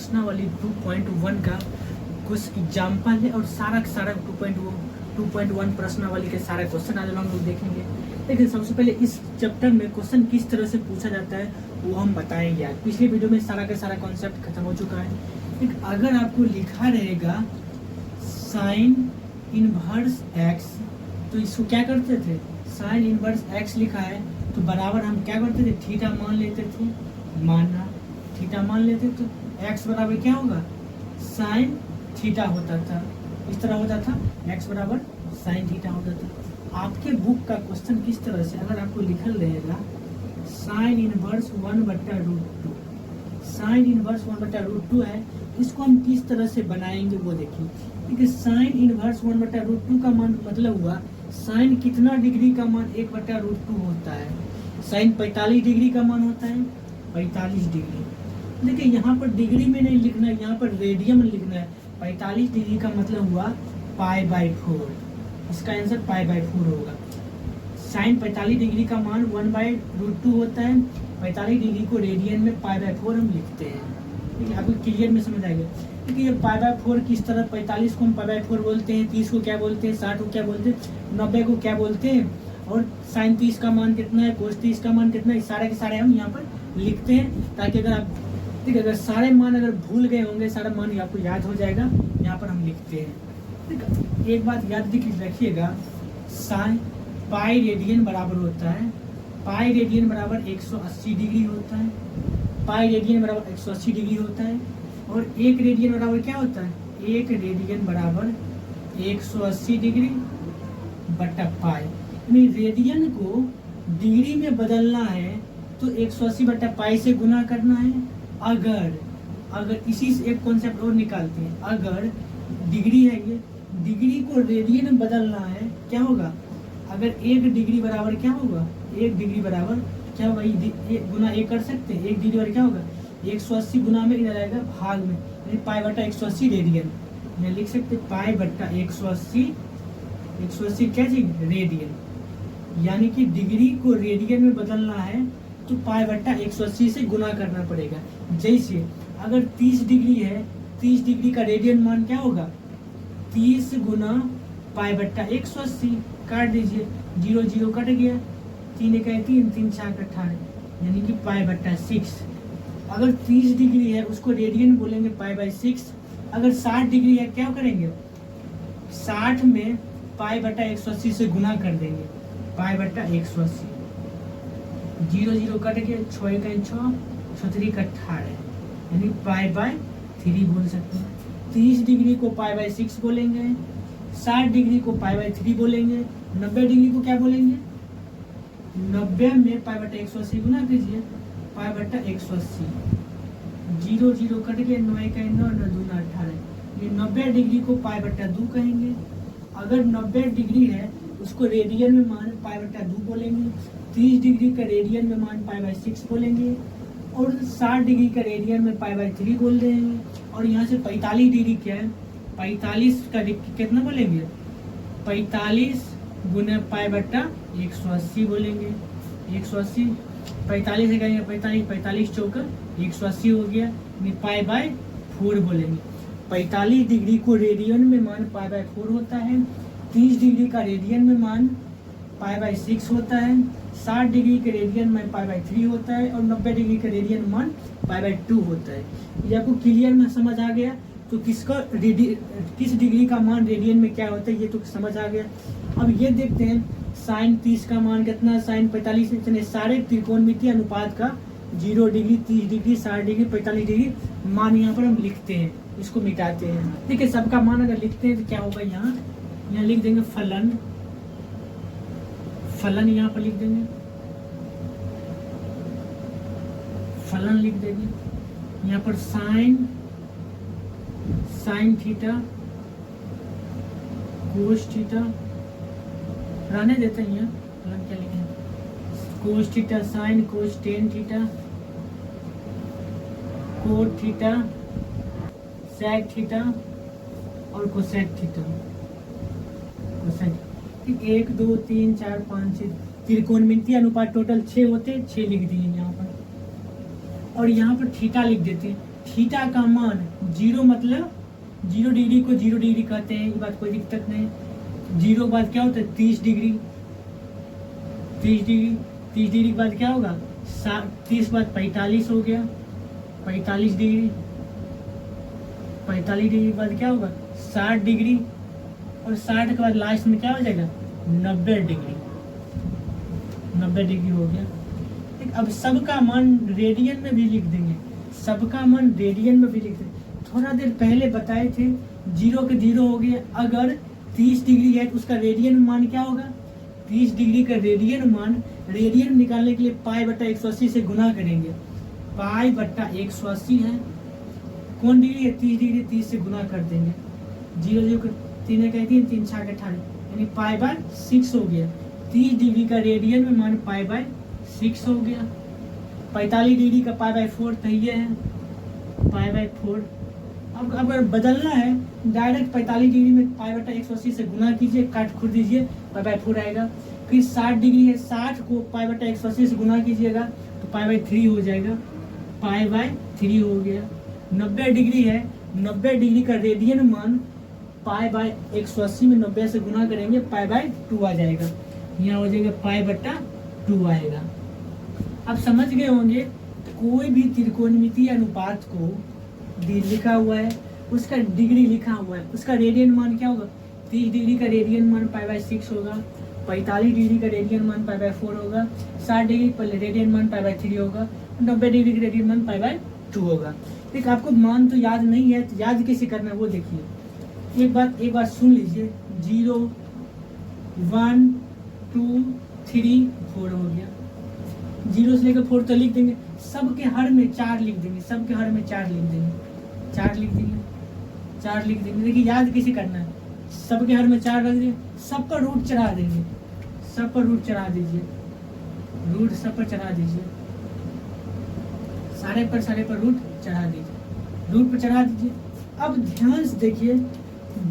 प्रश्नावली 2.1 का कुछ एग्जाम्पल है और सारा का सारा 2.1 प्रश्नावली के सारे क्वेश्चन आज हम लोग देखेंगे। लेकिन सबसे पहले इस चैप्टर में क्वेश्चन किस तरह से पूछा जाता है वो हम बताएंगे। आज पिछले वीडियो में सारा का सारा कॉन्सेप्ट खत्म हो चुका है। लेकिन अगर आपको लिखा रहेगा साइन इनवर्स एक्स, तो इसको क्या करते थे, साइन इनवर्स एक्स लिखा है तो बराबर हम क्या करते थे, थीटा मान लेते थे, माना थीटा मान लेते तो एक्स बराबर क्या होगा, साइन थीटा होता था। इस तरह होता था, एक्स बराबर साइन थीटा होता था। आपके बुक का क्वेश्चन किस तरह से अगर आपको लिखल रहेगा साइन इनवर्स 1/√2, साइन इनवर्स 1/√2 है, इसको हम किस तरह से बनाएंगे वो देखिए। क्योंकि साइन इनवर्स 1/√2 का मान मतलब हुआ साइन कितना डिग्री का मान 1/√2 होता है, साइन 45 डिग्री का मान होता है, 45 डिग्री। देखिए यहाँ पर डिग्री में नहीं लिखना है, यहाँ पर रेडियन में लिखना है। 45 डिग्री का मतलब हुआ π/4, इसका आंसर π/4 होगा। साइन 45 डिग्री का मान 1/√2 होता है, 45 डिग्री को रेडियन में π/4 हम लिखते हैं। ठीक है, आपको क्लियर में समझ आएगा। क्योंकि ये π/4 किस तरह, 45 को हम π/4 बोलते हैं, 30 को क्या बोलते हैं, 60 को क्या बोलते हैं, 90 को क्या बोलते हैं, और साइन 30 का मान कितना है, कोस 30 का मान कितना है, सारे के सारे हम यहाँ पर लिखते हैं ताकि अगर आप ठीक, अगर सारे मान अगर भूल गए होंगे, सारा मान आपको याद हो जाएगा। यहाँ पर हम लिखते हैं। ठीक है, एक बात याद रखिएगा, साइन पाई रेडियन बराबर होता है, पाई रेडियन बराबर 180 डिग्री होता है, पाई रेडियन बराबर 180 डिग्री होता है। और एक रेडियन बराबर क्या होता है, एक रेडियन बराबर 180 डिग्री बटा पाई। यानी रेडियन को डिग्री में बदलना है तो 180 बटा पाई से गुना करना है। अगर इसी से एक कॉन्सेप्ट और निकालते हैं, अगर डिग्री है, ये डिग्री को रेडियन में बदलना है, क्या होगा, अगर 1 डिग्री बराबर क्या होगा, 1 डिग्री बराबर क्या होगा, गुना 1 कर सकते हैं, 1 डिग्री बराबर क्या होगा, 180 गुना में इधर आएगा भाग में, यानी π/180 रेडियन। मैं लिख सकते π/180, 180 क्या चीज, रेडियन। यानी कि डिग्री को रेडियन में बदलना है तो π/180 से गुना करना पड़ेगा। जैसे अगर 30 डिग्री है, 30 डिग्री का रेडियन मान क्या होगा, 30 गुना π/180, काट दीजिए, 0 0 कट गया, 3 1 3, 3 6 18, यानी कि π/6। अगर 30 डिग्री है उसको रेडियन बोलेंगे π/6। अगर 60 डिग्री है क्या करेंगे, 60 में π/180 से गुना कर देंगे, π/180, 0 0 कट गया, 6 1 6, 6 3 18, यानी π/3 बोल सकते हैं। 30 डिग्री को π/6 बोलेंगे, 60 डिग्री को π/3 बोलेंगे, 90 डिग्री को क्या बोलेंगे, 90 में π/180 गुना कीजिए, π/180, 0 0 कट गया, 9 1 9, 9 2 18, ये 90 डिग्री को π/2 कहेंगे। अगर 90 डिग्री है उसको रेडियन में मान π/2 बोलेंगे, 30 डिग्री का रेडियन में मान π/6 बोलेंगे, और 60 डिग्री का रेडियन में π/3 बोल देंगे। और यहाँ से 45 डिग्री क्या है, 45 का कितना बोलेंगे, 45 गुना π/180 बोलेंगे, 180, 45 है क्या, 45 45 चौका 180 हो गया, π/4 बोलेंगे। 45 डिग्री को रेडियन में मान π/4 होता है, 30 डिग्री का रेडियन में मान π/6 होता है, 60 डिग्री के रेडियन में π/3 होता है, और 90 डिग्री का रेडियन मान π/2 होता है। ये आपको क्लियर में समझ आ गया। तो किस डिग्री का मान रेडियन में क्या होता है ये तो समझ आ गया। अब ये देखते हैं साइन 30 का मान कितना, साइन 45 इतने सारे त्रिकोणमितीय अनुपात का 0 डिग्री, 30 डिग्री, 60 डिग्री, 45 डिग्री मान यहाँ पर हम लिखते हैं, इसको मिटाते हैं। देखिए सबका मान अगर लिखते हैं तो क्या होगा, यहाँ लिख देंगे फलन, फलन यहाँ पर लिख देंगे, फलन लिख देंगे। यहाँ पर साइन थीटा, कोस थीटा रहने देते हैं, यहाँ फलन क्या लिखेंगे, cos theta sine, cos tan theta, cot theta, sec theta और कोसेक थीटा। कोसेक 1 2 3 4 5 6 त्रिकोणमितीय अनुपात टोटल 6 होते, 6 लिख दिए यहाँ पर। और यहाँ पर थीटा लिख देते हैं। थीटा का मान 0 मतलब 0 डिग्री को 0 डिग्री कहते हैं, ये बात कोई दिक्कत नहीं। 0 के बाद क्या होता है 30 डिग्री, 30 डिग्री, 30 डिग्री के बाद क्या होगा 30 के बाद 45 हो गया, 45 डिग्री, 45 डिग्री के बाद क्या होगा 60 डिग्री, और 60 के बाद लास्ट में क्या हो जाएगा 90 डिग्री, 90 डिग्री हो गया। ठीक, अब सबका मान रेडियन में भी लिख देंगे, सबका मान रेडियन में भी लिख देंगे। थोड़ा देर पहले बताए थे 0 के 0 हो गया, अगर 30 डिग्री है तो उसका रेडियन मान क्या होगा 30 डिग्री का रेडियन मान, रेडियन निकालने के लिए पाई बट्टा 180 से गुना करेंगे। पाई बट्टा 180 है, कौन डिग्री है 30 डिग्री, 30 से गुना कर देंगे। 0 0 3 का 3 3 6 18 यानी पाई बाय 6 हो गया। 30 डिग्री का रेडियन में मान पाई बाय 6 हो गया। 45 डिग्री का पाई बाय 4 तो ये है पाई बाय 4। अब अगर बदलना है डायरेक्ट 45 डिग्री में पाई बटा 180 से गुना कीजिए, काट खुद दीजिए, पाई बाय 4 आएगा। फिर 60 डिग्री है, 60 को पाई बटा 180 से गुना कीजिएगा तो पाई बाय 3 हो जाएगा, पाई बाय 3 हो गया। 90 डिग्री है, 90 डिग्री का रेडियन मान पाई बाय 180 में 90 से गुना करेंगे पाई बाय 2 आ जाएगा, यहाँ हो जाएगा पाई बटा 2 आएगा। आप समझ गए होंगे कोई भी त्रिकोणमितीय अनुपात को लिखा हुआ है, उसका डिग्री लिखा हुआ है, उसका रेडियन मान क्या होगा 30 डिग्री का रेडियन मान पाई बाय 6 होगा, 45 डिग्री का रेडियन मान पाई बाय 4 होगा, 60 डिग्री का रेडियन मान पाई बाय 3 होगा, 90 डिग्री का रेडियन मान पाई बाय 2 होगा। ठीक, आपको मान तो याद नहीं है तो याद कैसे करना है वो देखिए। एक बार सुन लीजिए, 0 1 2 3 4 हो गया। 0 से लेकर 4 तो लिख देंगे, सबके हर में 4 लिख देंगे, सबके हर में 4 लिख देंगे, 4 लिख देंगे, 4 लिख देंगे। देखिए याद कैसे करना है, सबके हर में 4 रख देंगे, सब पर रूट चढ़ा देंगे, सब पर रूट चढ़ा दीजिए, रूट सब पर चढ़ा दीजिए, सारे पर रूट चढ़ा दीजिए, रूट पर चढ़ा दीजिए। अब ध्यान से देखिए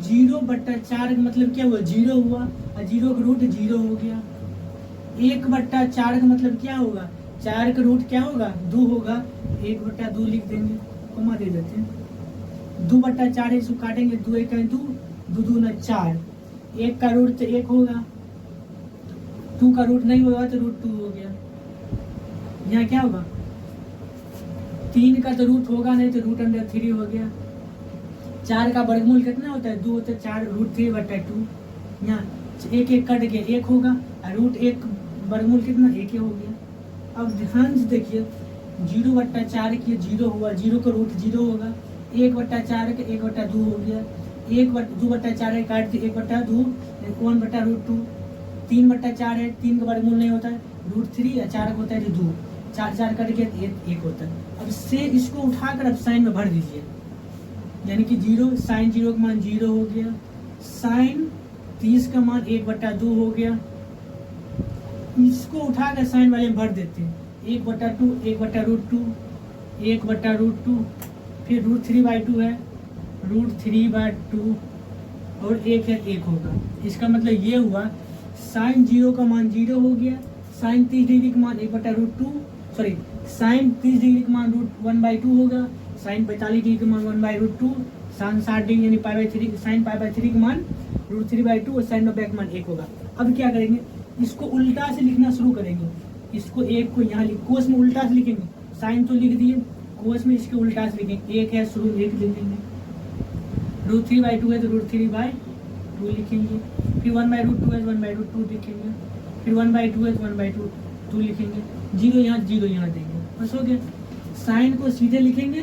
0/4 का मतलब क्या हुआ 0 हुआ, और 0 का रूट 0 हो गया। 1/4 का मतलब क्या होगा 4 का रूट क्या होगा 2 होगा, 1/2 लिख देंगे, कोमा दे देते हैं। 2/4 है, इसको काटेंगे 2 1 2 2 2 ना 4, 1 का रूट तो 1 होगा, 2 का रूट नहीं होगा तो रूट 2 हो गया। यहाँ क्या होगा 3 का तो रूट होगा नहीं तो रूट अंडर 3 हो गया। 4 का वर्गमूल कितना होता है 2 होता है, 4 रूट 3/2, यहाँ 1 1 कट गया 1 होगा, और रूट 1 वर्गमूल कितना 1 ही हो गया। अब ध्यान से देखिए 0/4 की 0 हुआ, 0 का रूट 0 होगा, 1/4 के 1/2 हो गया, 2/4 काट दिए 1/2 1/√2, 3/4 है, 3 का वर्गमूल नहीं होता है √3, या 4 का होता है 2, 4 कट गया 1 होता है। अब से इसको उठाकर अब साइन में भर दीजिए, यानी कि 0 साइन 0 का मान 0 हो गया, साइन 30 का मान 1/2 हो गया। इसको उठाकर साइन वाले में भर देते हैं 1/2 1/√2 1/√2, फिर √3/2 है √3/2, और 1 है 1 होगा। इसका मतलब ये हुआ साइन 0 का मान 0 हो गया, साइन 30 डिग्री का मान 1/√2, सॉरी साइन 30 डिग्री का मान √1/2 होगा, साइन 45 डिग्री का मान 1/√2, साइन 60 डिग्री यानी π/3, साइन π/3 का मान √3/2, और साइन 90 का मान 1 होगा। अब क्या करेंगे इसको उल्टा से लिखना शुरू करेंगे, इसको 1 को यहाँ कोस में उल्टा से लिखेंगे, साइन तो लिख दिए, कोस में इसके उल्टा से लिखेंगे, 1 है शुरू 1 लिखेंगे, √3/2 है तो √3/2 लिखेंगे, फिर 1/√2 है 1/√2 लिखेंगे, फिर 1/2 है 1/2 लिखेंगे, 0 यहाँ देंगे, बस हो गया। साइन को सीधे लिखेंगे,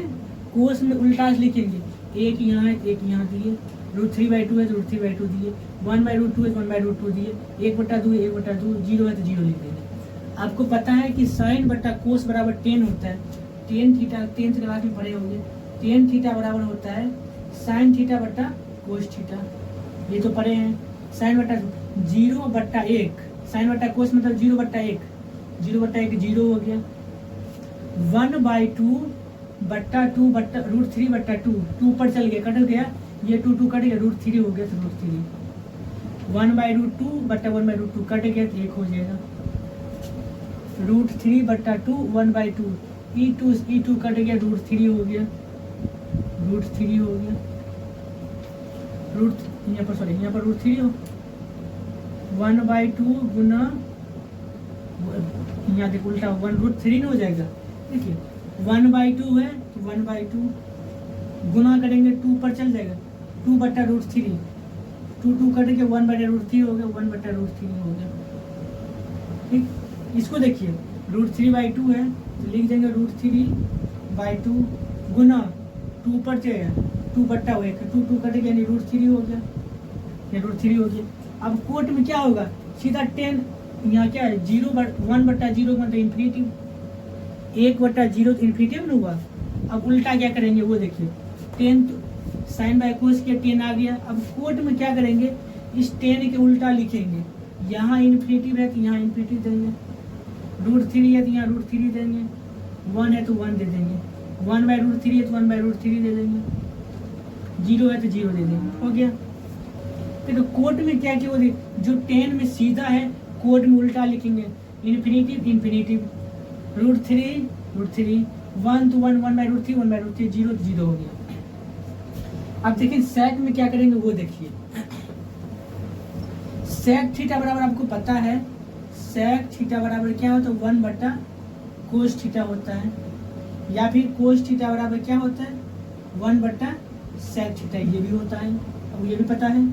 कोस में उल्टा से लिखेंगे, 1 यहाँ है 1 यहाँ दिए, √3/2 है तो √3/2 दिए, 1/√2 है 1/√2 दिए, 1/2 है 1/2, 0 है तो 0 लिख देंगे। आपको पता है कि साइन बट्टा कोस बराबर 10 होता है, 10 थीटा 10 से क्लास में पढ़े होंगे, 10 थीटा बराबर होता है साइन थीटा बट्टा कोस थीटा, ये तो पढ़े हैं। साइन बट्टा 0/1, साइन बट्टा कोस मतलब 0/1, 0/1 0 हो गया, 1/2 बट्टा 2 बट्टा √3/2, 2 पर चल गया कट गया, ये 2 कट गया √3 हो गया तो √3, 1/√2 बट्टा 1/√2 कट गया तो 1 हो जाएगा, √3/2 1/2, e2 कट गया √3 हो गया, √3 हो गया, यहाँ पर सॉरी यहाँ पर √3 हो 1/2 गुना, यहाँ देखो उल्टा 1√3 नहीं हो जाएगा। देखिए 1/2 है तो 1/2 गुना करेंगे 2 पर चल जाएगा 2/√3, 2 कटेंगे 1/√3 हो गया, 1/√3 हो गया। ठीक, इसको देखिए √3/2 है तो लिख देंगे √3/2 गुना 2 पर जाएगा 2/1, 2 कटेगा यानी √3 हो गया, ये √3 हो गया। अब कोट में क्या होगा, सीधा 10, यहाँ क्या है 1/0 मतलब इन्फिनिटिव, 1/0 तो इन्फिनिटिव ना हुआ। अब उल्टा क्या करेंगे वो देखिए, 10 साइन बाय कोस के 10 आ गया। अब कोट में क्या करेंगे, इस 10 के उल्टा लिखेंगे, यहाँ इन्फिनिटिव है तो यहाँ इन्फिनिटिव देंगे, √3 है तो यहाँ √3 देंगे, 1 है तो 1 दे देंगे, 1/√3 है तो 1/√3 दे देंगे, 0 है तो 0 दे देंगे, हो गया। तो कोट में क्या क्या होगी, जो 10 में सीधा है कोट में उल्टा लिखेंगे, इन्फिनिटिव इन्फिनिटिव, √3 1 तो 1 1/√3 1/√3 0 तो 0 हो गया। अब देखिए सेक में क्या करेंगे वो देखिए, सेक थीटा बराबर आपको पता है, सेक थीटा बराबर क्या होता है 1/कोस थीटा होता है, या फिर कोस थीटा बराबर क्या होता है 1/सेक थीटा, ये भी होता है, अब ये भी पता है।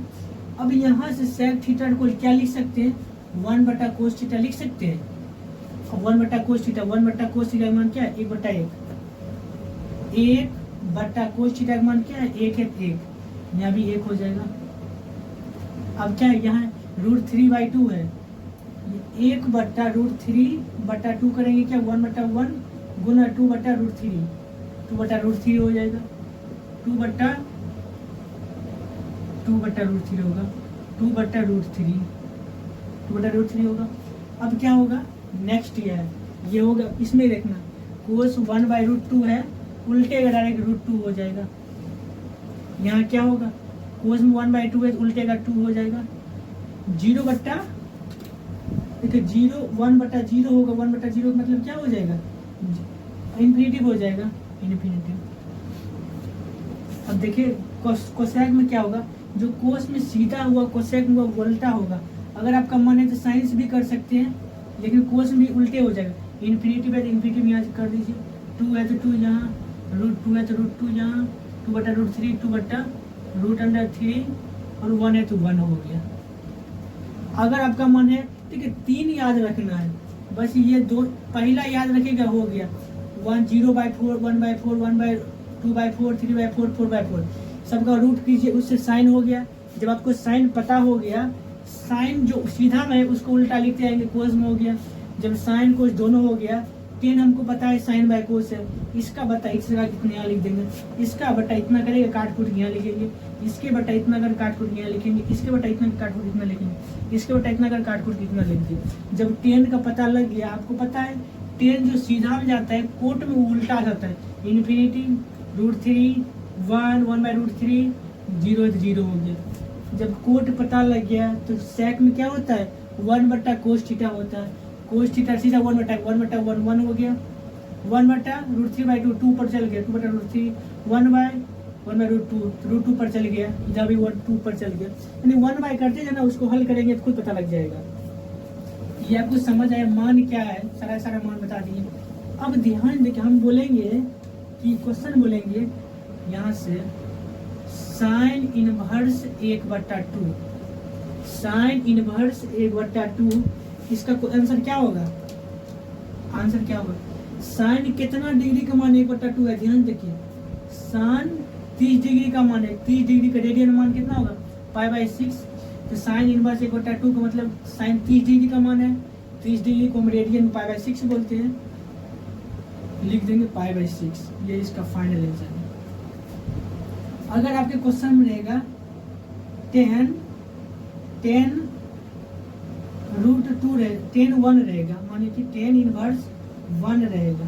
अब यहाँ से सेक थीटा को क्या लिख सकते हैं, 1/कोस थीटा लिख सकते हैं। अब 1/कोस थीटा, 1/कोस थीटा का मान क्या है 1/1, 1/कोस थीटा का मान क्या है 1 है 1, यहाँ भी 1 हो जाएगा। अब क्या है यहाँ √3/2 है, 1/√3/2 करेंगे क्या 1/1 गुना 2/√3, 2/√3 हो जाएगा, 2/√3 होगा, 2/√3 होगा। अब क्या होगा नेक्स्ट ये होगा, इसमें देखना कोस 1/√2 है, उल्टे का डायरेक्ट √2 हो जाएगा। यहाँ क्या होगा कोस में 1/2 है तो उल्टे का 2 हो जाएगा, 0 बट्टा देखिए 0 1/0 होगा, 1/0 मतलब क्या हो जाएगा इन्फिनिटिव हो जाएगा, इन्फिनिटिव। अब देखिए कोसेक में क्या होगा, जो कोस में सीधा हुआ कोसेक में वो उल्टा होगा। अगर आपका मन है तो साइंस भी कर सकते हैं, लेकिन कोस में भी उल्टे हो जाएगा, इन्फिनिटिव है तो इन्फिनिटिव यहाँ से कर दीजिए, 2 है तो 2 यहाँ, √2 है तो √2 यहाँ, 2/√3 2/√3 और 1 है तो 1 हो गया। अगर आपका मन है ठीक है 3 याद रखना है, बस ये दो पहला याद रखेगा हो गया, 0/4 1/4 1/2/4 3/4 4/4 सबका रूट कीजिए, उससे साइन हो गया। जब आपको साइन पता हो गया, साइन जो सीधा में है उसको उल्टा लिखते आएंगे, कोस में हो गया। जब साइन कोस दोनों हो गया, 10 हमको पता है साइन बाय कोस है, इसका बटा इसका कितना यहाँ लिख देंगे, इसका बटा इतना करेगा काट कूट यहाँ लिखेंगे, इसके बटा इतना कर काट कूट यहाँ लिखेंगे, इसके बटा इतना काट कूट इतना लिखेंगे, इसके बटा इतना कर काट कूट इतना लिख दिए। जब 10 का पता लग गया, आपको पता है 10 जो सीधा में जाता है कोट में उल्टा जाता है, इन्फिनिटी √3 1 1/√3 0 है तो 0 हो गया। जब कोट पता लग गया तो सेक में क्या होता है 1/कोस थीटा होता है, कोस थीटा सीधा 1/1 1 हो गया, 1/√3/2 2 पर चल गया, 2/√3 1/1/√2 √2 पर चल गया, इधर भी 2 पर चल गया, यानी 1 करते जाना, उसको हल करेंगे तो खुद पता लग जाएगा। ये आपको समझ आया मान क्या है, सारा मान बता दिए। अब ध्यान देखिए हम बोलेंगे कि क्वेश्चन बोलेंगे यहाँ से साइन इनवर्स 1/2, साइन इनवर्स 1/2, इसका आंसर क्या होगा, आंसर क्या होगा, साइन कितना डिग्री का मान 1/2 है, ध्यान देखिए साइन 30 डिग्री का मान है, 30 डिग्री का रेडियन मान कितना होगा π/6, तो साइन इनवर्स 1/2 का मतलब साइन 30 डिग्री का मान है, 30 डिग्री को हम रेडियन में π/6 बोलते हैं, लिख देंगे π/6, ये इसका फाइनल आंसर है। अगर आपके क्वेश्चन में रहेगा 10 √2 10 1 रहेगा, मानिए कि 10 इनवर्स 1 रहेगा,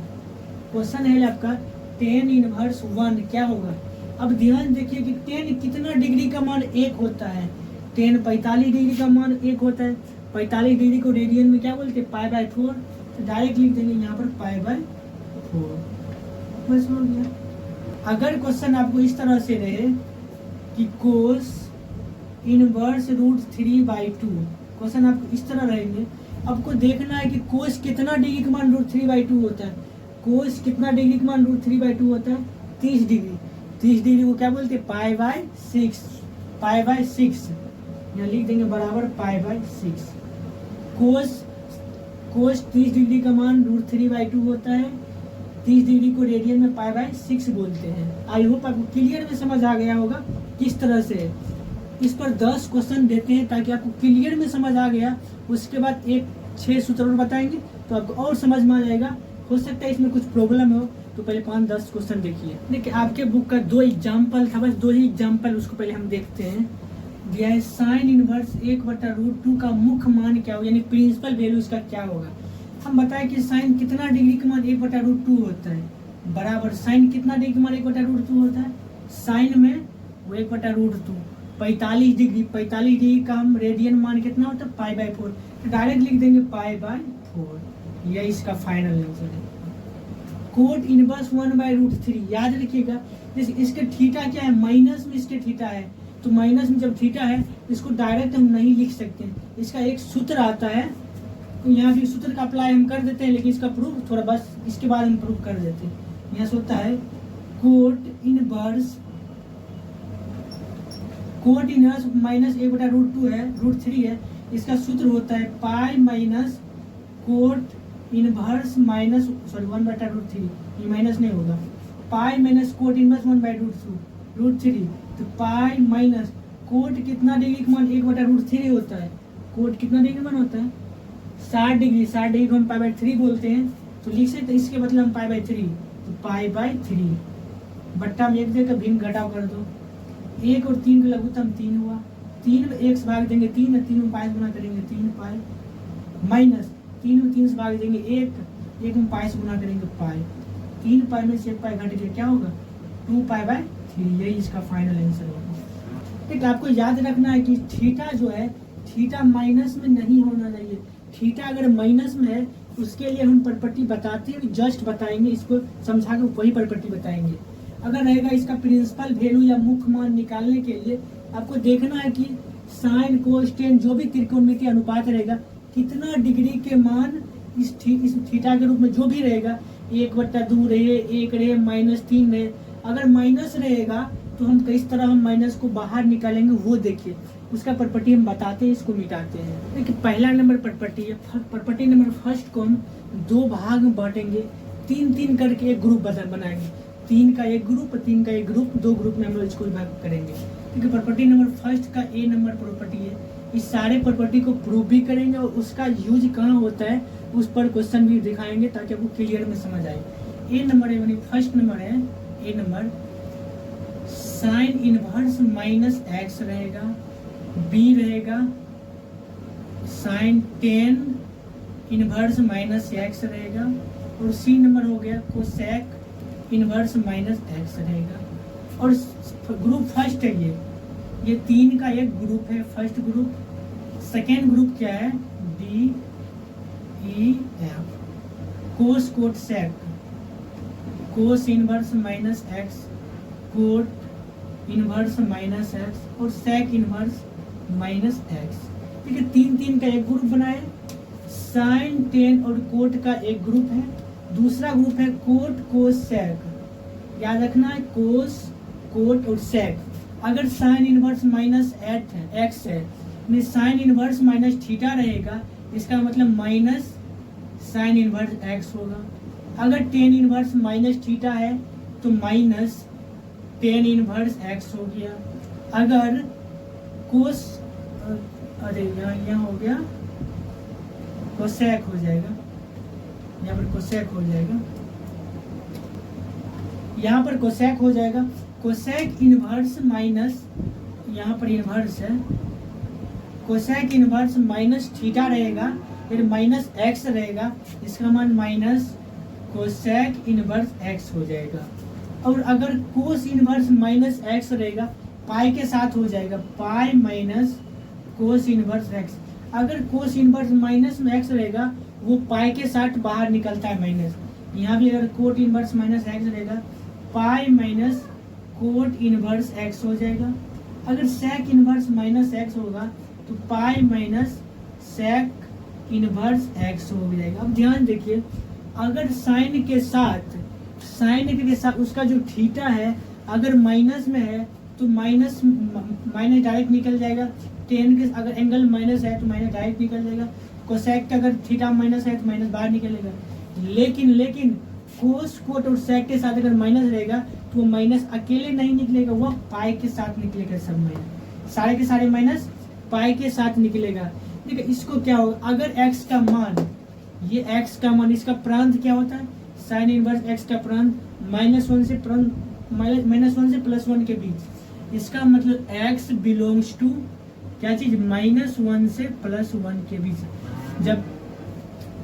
क्वेश्चन है आपका 10 इनवर्स 1 क्या होगा। अब ध्यान देखिए कि 10 कितना डिग्री का मान 1 होता है, 10 45 डिग्री का मान 1 होता है, 45 डिग्री को रेडियन में क्या बोलते हैं π/4, तो डायरेक्ट लिख देंगे यहाँ पर π/4, बस हो गया। अगर क्वेश्चन आपको इस तरह से रहे कि कोस इनवर्स √3/2, क्वेश्चन आपको इस तरह रहेंगे, आपको देखना है कि कोस कितना डिग्री का मान √3/2 होता है। कोस कितना डिग्री का मान √3/2 होता है? 30 डिग्री। 30 डिग्री को क्या बोलते हैं? π/6। π/6 यहाँ लिख देंगे बराबर π/6। कोस 30 डिग्री का मान √3/2 होता है। 30 डिग्री को रेडियन में π/6 बोलते हैं। आई होप आपको क्लियर में समझ आ गया होगा किस तरह से। इस पर 10 क्वेश्चन देते हैं ताकि आपको क्लियर में समझ आ गया। उसके बाद 6 सूत्र और बताएंगे तो आपको और समझ में आ जाएगा। हो सकता है इसमें कुछ प्रॉब्लम हो तो पहले 5-10 क्वेश्चन देखिए। देखिए आपके बुक का 2 एग्जाम्पल था, बस 2 ही एग्जाम्पल, उसको पहले हम देखते हैं। दिया है साइन इनवर्स 1/√2 का मुख्य मान क्या होगा, यानी प्रिंसिपल वैल्यू इसका क्या होगा। हम बताएं कि साइन कितना डिग्री का मान 1/√2 होता है, बराबर साइन कितना डिग्री का मान 1/√2 होता है, साइन में वो 1/√2 45 डिग्री। 45 डिग्री का हम रेडियन मान कितना होता है? π/4। तो डायरेक्ट लिख देंगे π/4। यह इसका फाइनल आंसर है। कोट इनवर्स 1/√3 याद रखिएगा। जैसे इसके थीटा क्या है, माइनस में इसके थीटा है, तो माइनस में जब थीटा है इसको डायरेक्ट हम नहीं लिख सकते। इसका एक सूत्र आता है, तो यहाँ भी सूत्र का अप्लाई हम कर देते हैं, लेकिन इसका प्रूफ थोड़ा बस इसके बाद हम प्रूफ कर देते हैं। यहाँ से होता है कोट इनवर्स माइनस 1/√2 है, √3 है। इसका सूत्र होता है पाई माइनस कोट इनवर्स माइनस 1/√3, ये माइनस नहीं होगा, पाई माइनस कोट इनवर्स 1/√3। तो पाई माइनस कोट कितना डिग्री का मान 1/√3 होता है। कोट कितना डिग्री का मान होता है? 60 डिग्री। 60 डिग्री को हम π/3 बोलते हैं, तो लिख सकते इसके बदले हम π/3, तो π/3 बट्टा में 1 देकर भिन्न घटाव कर दो। 1 और 3 का लघुत्तम 3 हुआ। 3 में 1 से भाग देंगे 3, 3 में पाई गुना करेंगे 3 पाई, माइनस 3 में 3 से भाग देंगे 1 में पाई से गुना करेंगे पाई। 3 पाई में से 1 पाई घट गया, क्या होगा? 2π/3। यही इसका फाइनल आंसर होगा। ठीक, आपको याद रखना है कि थीटा जो है, थीटा माइनस में नहीं होना चाहिए। थीटा अगर माइनस में है उसके लिए हम प्रॉपर्टी बताते हैं, जस्ट बताएंगे, इसको समझा के वही प्रॉपर्टी बताएंगे। अगर रहेगा इसका प्रिंसिपल वैल्यू या मुख्य मान निकालने के लिए आपको देखना है कि साइन कोस टेन जो भी त्रिकोणमितीय अनुपात रहेगा, कितना डिग्री के मान इस थीटा के रूप में जो भी रहेगा, 1/2 रहे, 1 रहे, -3 रहे। अगर माइनस रहेगा तो हम किस तरह हम माइनस को बाहर निकालेंगे वो देखिए, उसका प्रॉपर्टी हम बताते हैं, इसको मिटाते हैं। देखिए पहला नंबर प्रॉपर्टी है, प्रॉपर्टी नंबर फर्स्ट को हम 2 भाग में बांटेंगे, 3-3 करके एक ग्रुप बनाएंगे। 3 का एक ग्रुप, 3 का एक ग्रुप, 2 ग्रुप में हम लोग इसको विभाग करेंगे। क्योंकि प्रॉपर्टी नंबर फर्स्ट का ए नंबर प्रॉपर्टी है। इस सारे प्रॉपर्टी को प्रूव भी करेंगे और उसका यूज कहाँ होता है उस पर क्वेश्चन भी दिखाएंगे ताकि आपको क्लियर में समझ आए। ए नंबर है, यानी फर्स्ट नंबर है ए नंबर, साइन इनवर्स -x रहेगा, बी रहेगा साइन टेन इनवर्स -x रहेगा, और सी नंबर हो गया कोसेक इनवर्स -x रहेगा। और ग्रुप फर्स्ट है, ये 3 का एक ग्रुप है, फर्स्ट ग्रुप। सेकेंड ग्रुप क्या है? D E F, cos cot sec, cos inverse -x, cot inverse -x और सेक इनवर्स -x। ठीक है, 3-3 का एक ग्रुप बनाए। साइन टेन और कोट का एक ग्रुप है, दूसरा ग्रुप है कोट कोस सेक। याद रखना है कोस कोट और सेक। अगर साइन इनवर्स -8 है, x है, साइन इनवर्स -थीटा रहेगा, इसका मतलब माइनस साइन इनवर्स x होगा। अगर टेन इनवर्स -थीटा है तो माइनस टेन इनवर्स x हो गया। अगर कोस, अरे यहाँ हो गया कोसेक हो जाएगा, यहाँ पर कोसेक हो जाएगा, यहाँ पर कोसेक हो जाएगा। कोसेक इनवर्स माइनस, यहाँ पर इनवर्स है, कोसेक इनवर्स -थीटा रहेगा, फिर -x रहेगा, इसका मान माइनस कोसेक इनवर्स x हो जाएगा। और अगर कोस इनवर्स -x रहेगा, पाई के साथ हो जाएगा, pi minus cos inverse x। अगर कोस इनवर्स माइनस में x रहेगा, वो पाई के साथ बाहर निकलता है माइनस। यहाँ भी अगर कोट इनवर्स -x रहेगा, pi minus cot inverse x हो जाएगा। अगर सेक इनवर्स माइनस एक्स होगा तो pi minus sec inverse x हो जाएगा। अब ध्यान देखिए, अगर साइन के साथ उसका जो थीटा है अगर माइनस में है तो माइनस डायरेक्ट निकल जाएगा। टेन के अगर एंगल माइनस है तो माइनस डायरेक्ट निकल जाएगा। कोसेक का अगर थीटा माइनस है तो माइनस बाहर निकलेगा। लेकिन कोस कोट और सेक के साथ अगर माइनस रहेगा तो वो माइनस अकेले नहीं निकलेगा, वो पाई के साथ निकलेगा। सब माइनस सारे के सारे माइनस पाई के साथ निकलेगा। देखिए इसको क्या होगा, अगर x का मान, ये x का मान, इसका प्रांत क्या होता है, साइन इनवर्स x का प्रांत -1 से +1 के बीच। इसका मतलब x बिलोंग्स टू क्या चीज, -1 से +1 के बीच। जब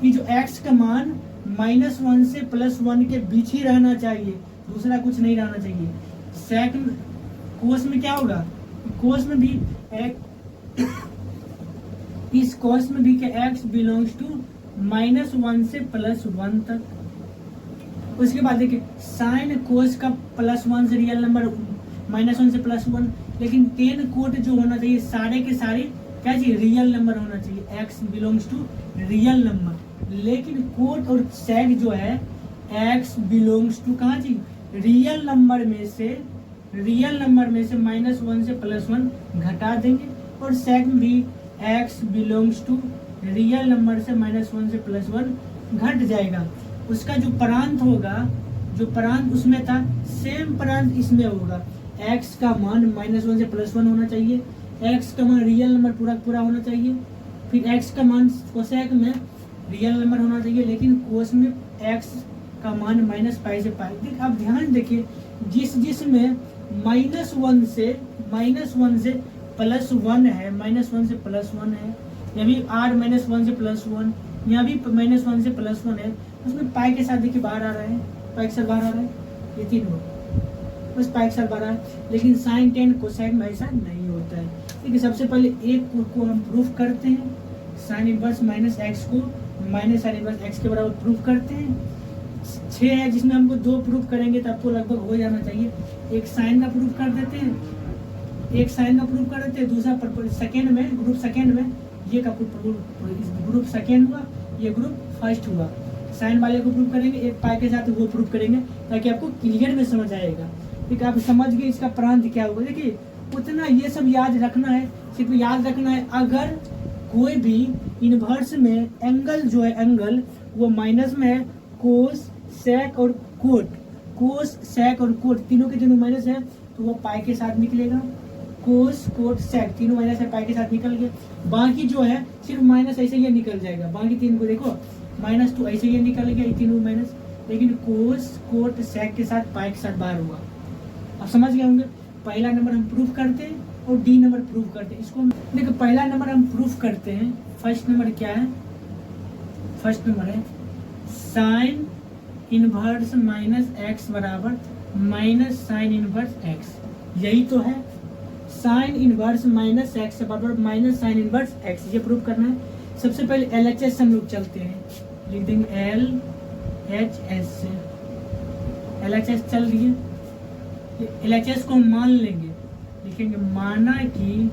ये जो x का मान -1 से +1 के बीच ही रहना चाहिए, दूसरा कुछ नहीं रहना चाहिए। सेकंड कोस में क्या होगा, कोस में भी इस कोस में भी क्या x बिलोंग्स टू -1 से +1 तक। उसके बाद देखिए साइन कोस का +1 से रियल नंबर, -1 से +1, लेकिन टेन कोट जो होना चाहिए सारे के सारे क्या चाहिए, रियल नंबर होना चाहिए। x belongs to real number. लेकिन कोट और सेक जो है x बिलोंग्स टू कहाँ चाहिए, रियल नंबर में से -1 से +1 घटा देंगे। और सेक में भी x belongs to real number से -1 से +1 घट जाएगा। उसका जो प्रांत होगा, जो प्रांत उसमें था सेम प्रांत इसमें होगा। x का मान -1 से +1 होना चाहिए, x का मान रियल नंबर पूरा होना चाहिए, फिर x का मान कोसेक में रियल नंबर होना चाहिए, लेकिन कोस में x का मान -पाई से पाई। देखिए अब ध्यान देखिए, जिसमें -1 से +1 है, -1 से +1 है, यहाँ भी r -1 से +1, यहाँ भी -1 से +1 है, उसमें पाई के साथ देखिए बाहर आ रहा है, पाई के साथ बाहर आ रहा है, ये तीन हो बस पाई के साथ बाहर आ रहा है। लेकिन साइन टेन कोसेक में ऐसा नहीं होता है। देखिए सबसे पहले एक को हम प्रूफ करते हैं, साइन इनवर्स -x को साइन इनवर्स x के बराबर प्रूफ करते हैं। 6 है जिसमें हमको 2 प्रूफ करेंगे तो आपको लगभग हो जाना चाहिए। एक साइन का प्रूफ कर देते हैं, दूसरा सेकेंड में, ग्रुप सेकेंड में ये का ग्रुप सेकेंड हुआ, ये ग्रुप फर्स्ट हुआ। साइन वाले को प्रूफ करेंगे, एक पाई के साथ वो प्रूफ करेंगे, ताकि आपको क्लियर में समझ आएगा। ठीक है, आप समझ गए इसका प्रांत क्या होगा। देखिए उतना ये सब याद रखना है, सिर्फ याद रखना है। अगर कोई भी इनवर्स में एंगल जो है, एंगल वो माइनस में है, कोस सेक और कोट तीनों के तीनों माइनस है, तो वो पाई के साथ निकलेगा। कोस कोट सेक तीनों माइनस है, पाई के साथ निकल गया। बाकी जो है सिर्फ माइनस ऐसे ही निकल जाएगा। बाकी तीन को देखो माइनस तो ऐसे ही निकल गया, तीनों माइनस, लेकिन कोस कोट सेक के साथ पाई के साथ बाहर हुआ। आप समझ गए होंगे। पहला नंबर हम प्रूफ करते हैं और डी नंबर प्रूफ करते हैं। इसको देखो पहला नंबर हम प्रूफ करते हैं। फर्स्ट नंबर क्या है, फर्स्ट नंबर है साइन इनवर्स -x बराबर -साइन इनवर्स x। यही तो है, साइन इनवर्स -x बराबर -साइन इनवर्स x, ये प्रूफ करना है। सबसे पहले LHS हम लोग चलते हैं, लिख देंगे LHS से। LHS चल रही है, LHS को मान लेंगे, लिखेंगे माना कि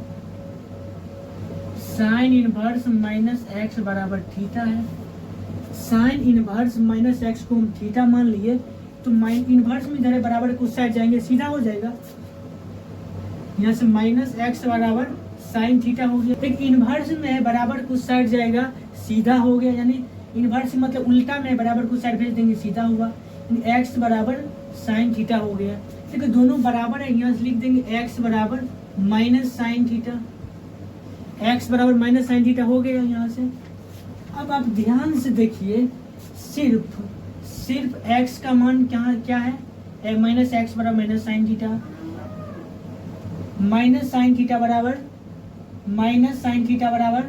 साइन इनवर्स -x बराबर थीटा है। साइन इनवर्स -x को हम थीटा मान लिए, तो इनवर्स में इधर बराबर को साइड जाएंगे, सीधा हो जाएगा। यहाँ से -x बराबर साइन थीटा हो गया। एक इनवर्स में है, बराबर कुछ साइड जाएगा, सीधा हो गया। यानी इनवर्स मतलब उल्टा में बराबर कुछ साइड भेज देंगे, सीधा हुआ। x बराबर साइन थीटा हो गया। देखो दोनों बराबर है, यहाँ से लिख देंगे x बराबर -साइन थीटा, x बराबर -साइन थीटा हो गया यहाँ से। अब आप ध्यान से देखिए, सिर्फ x का मान क्या है, -x बराबर -साइन थीटा, -साइन थीटा बराबर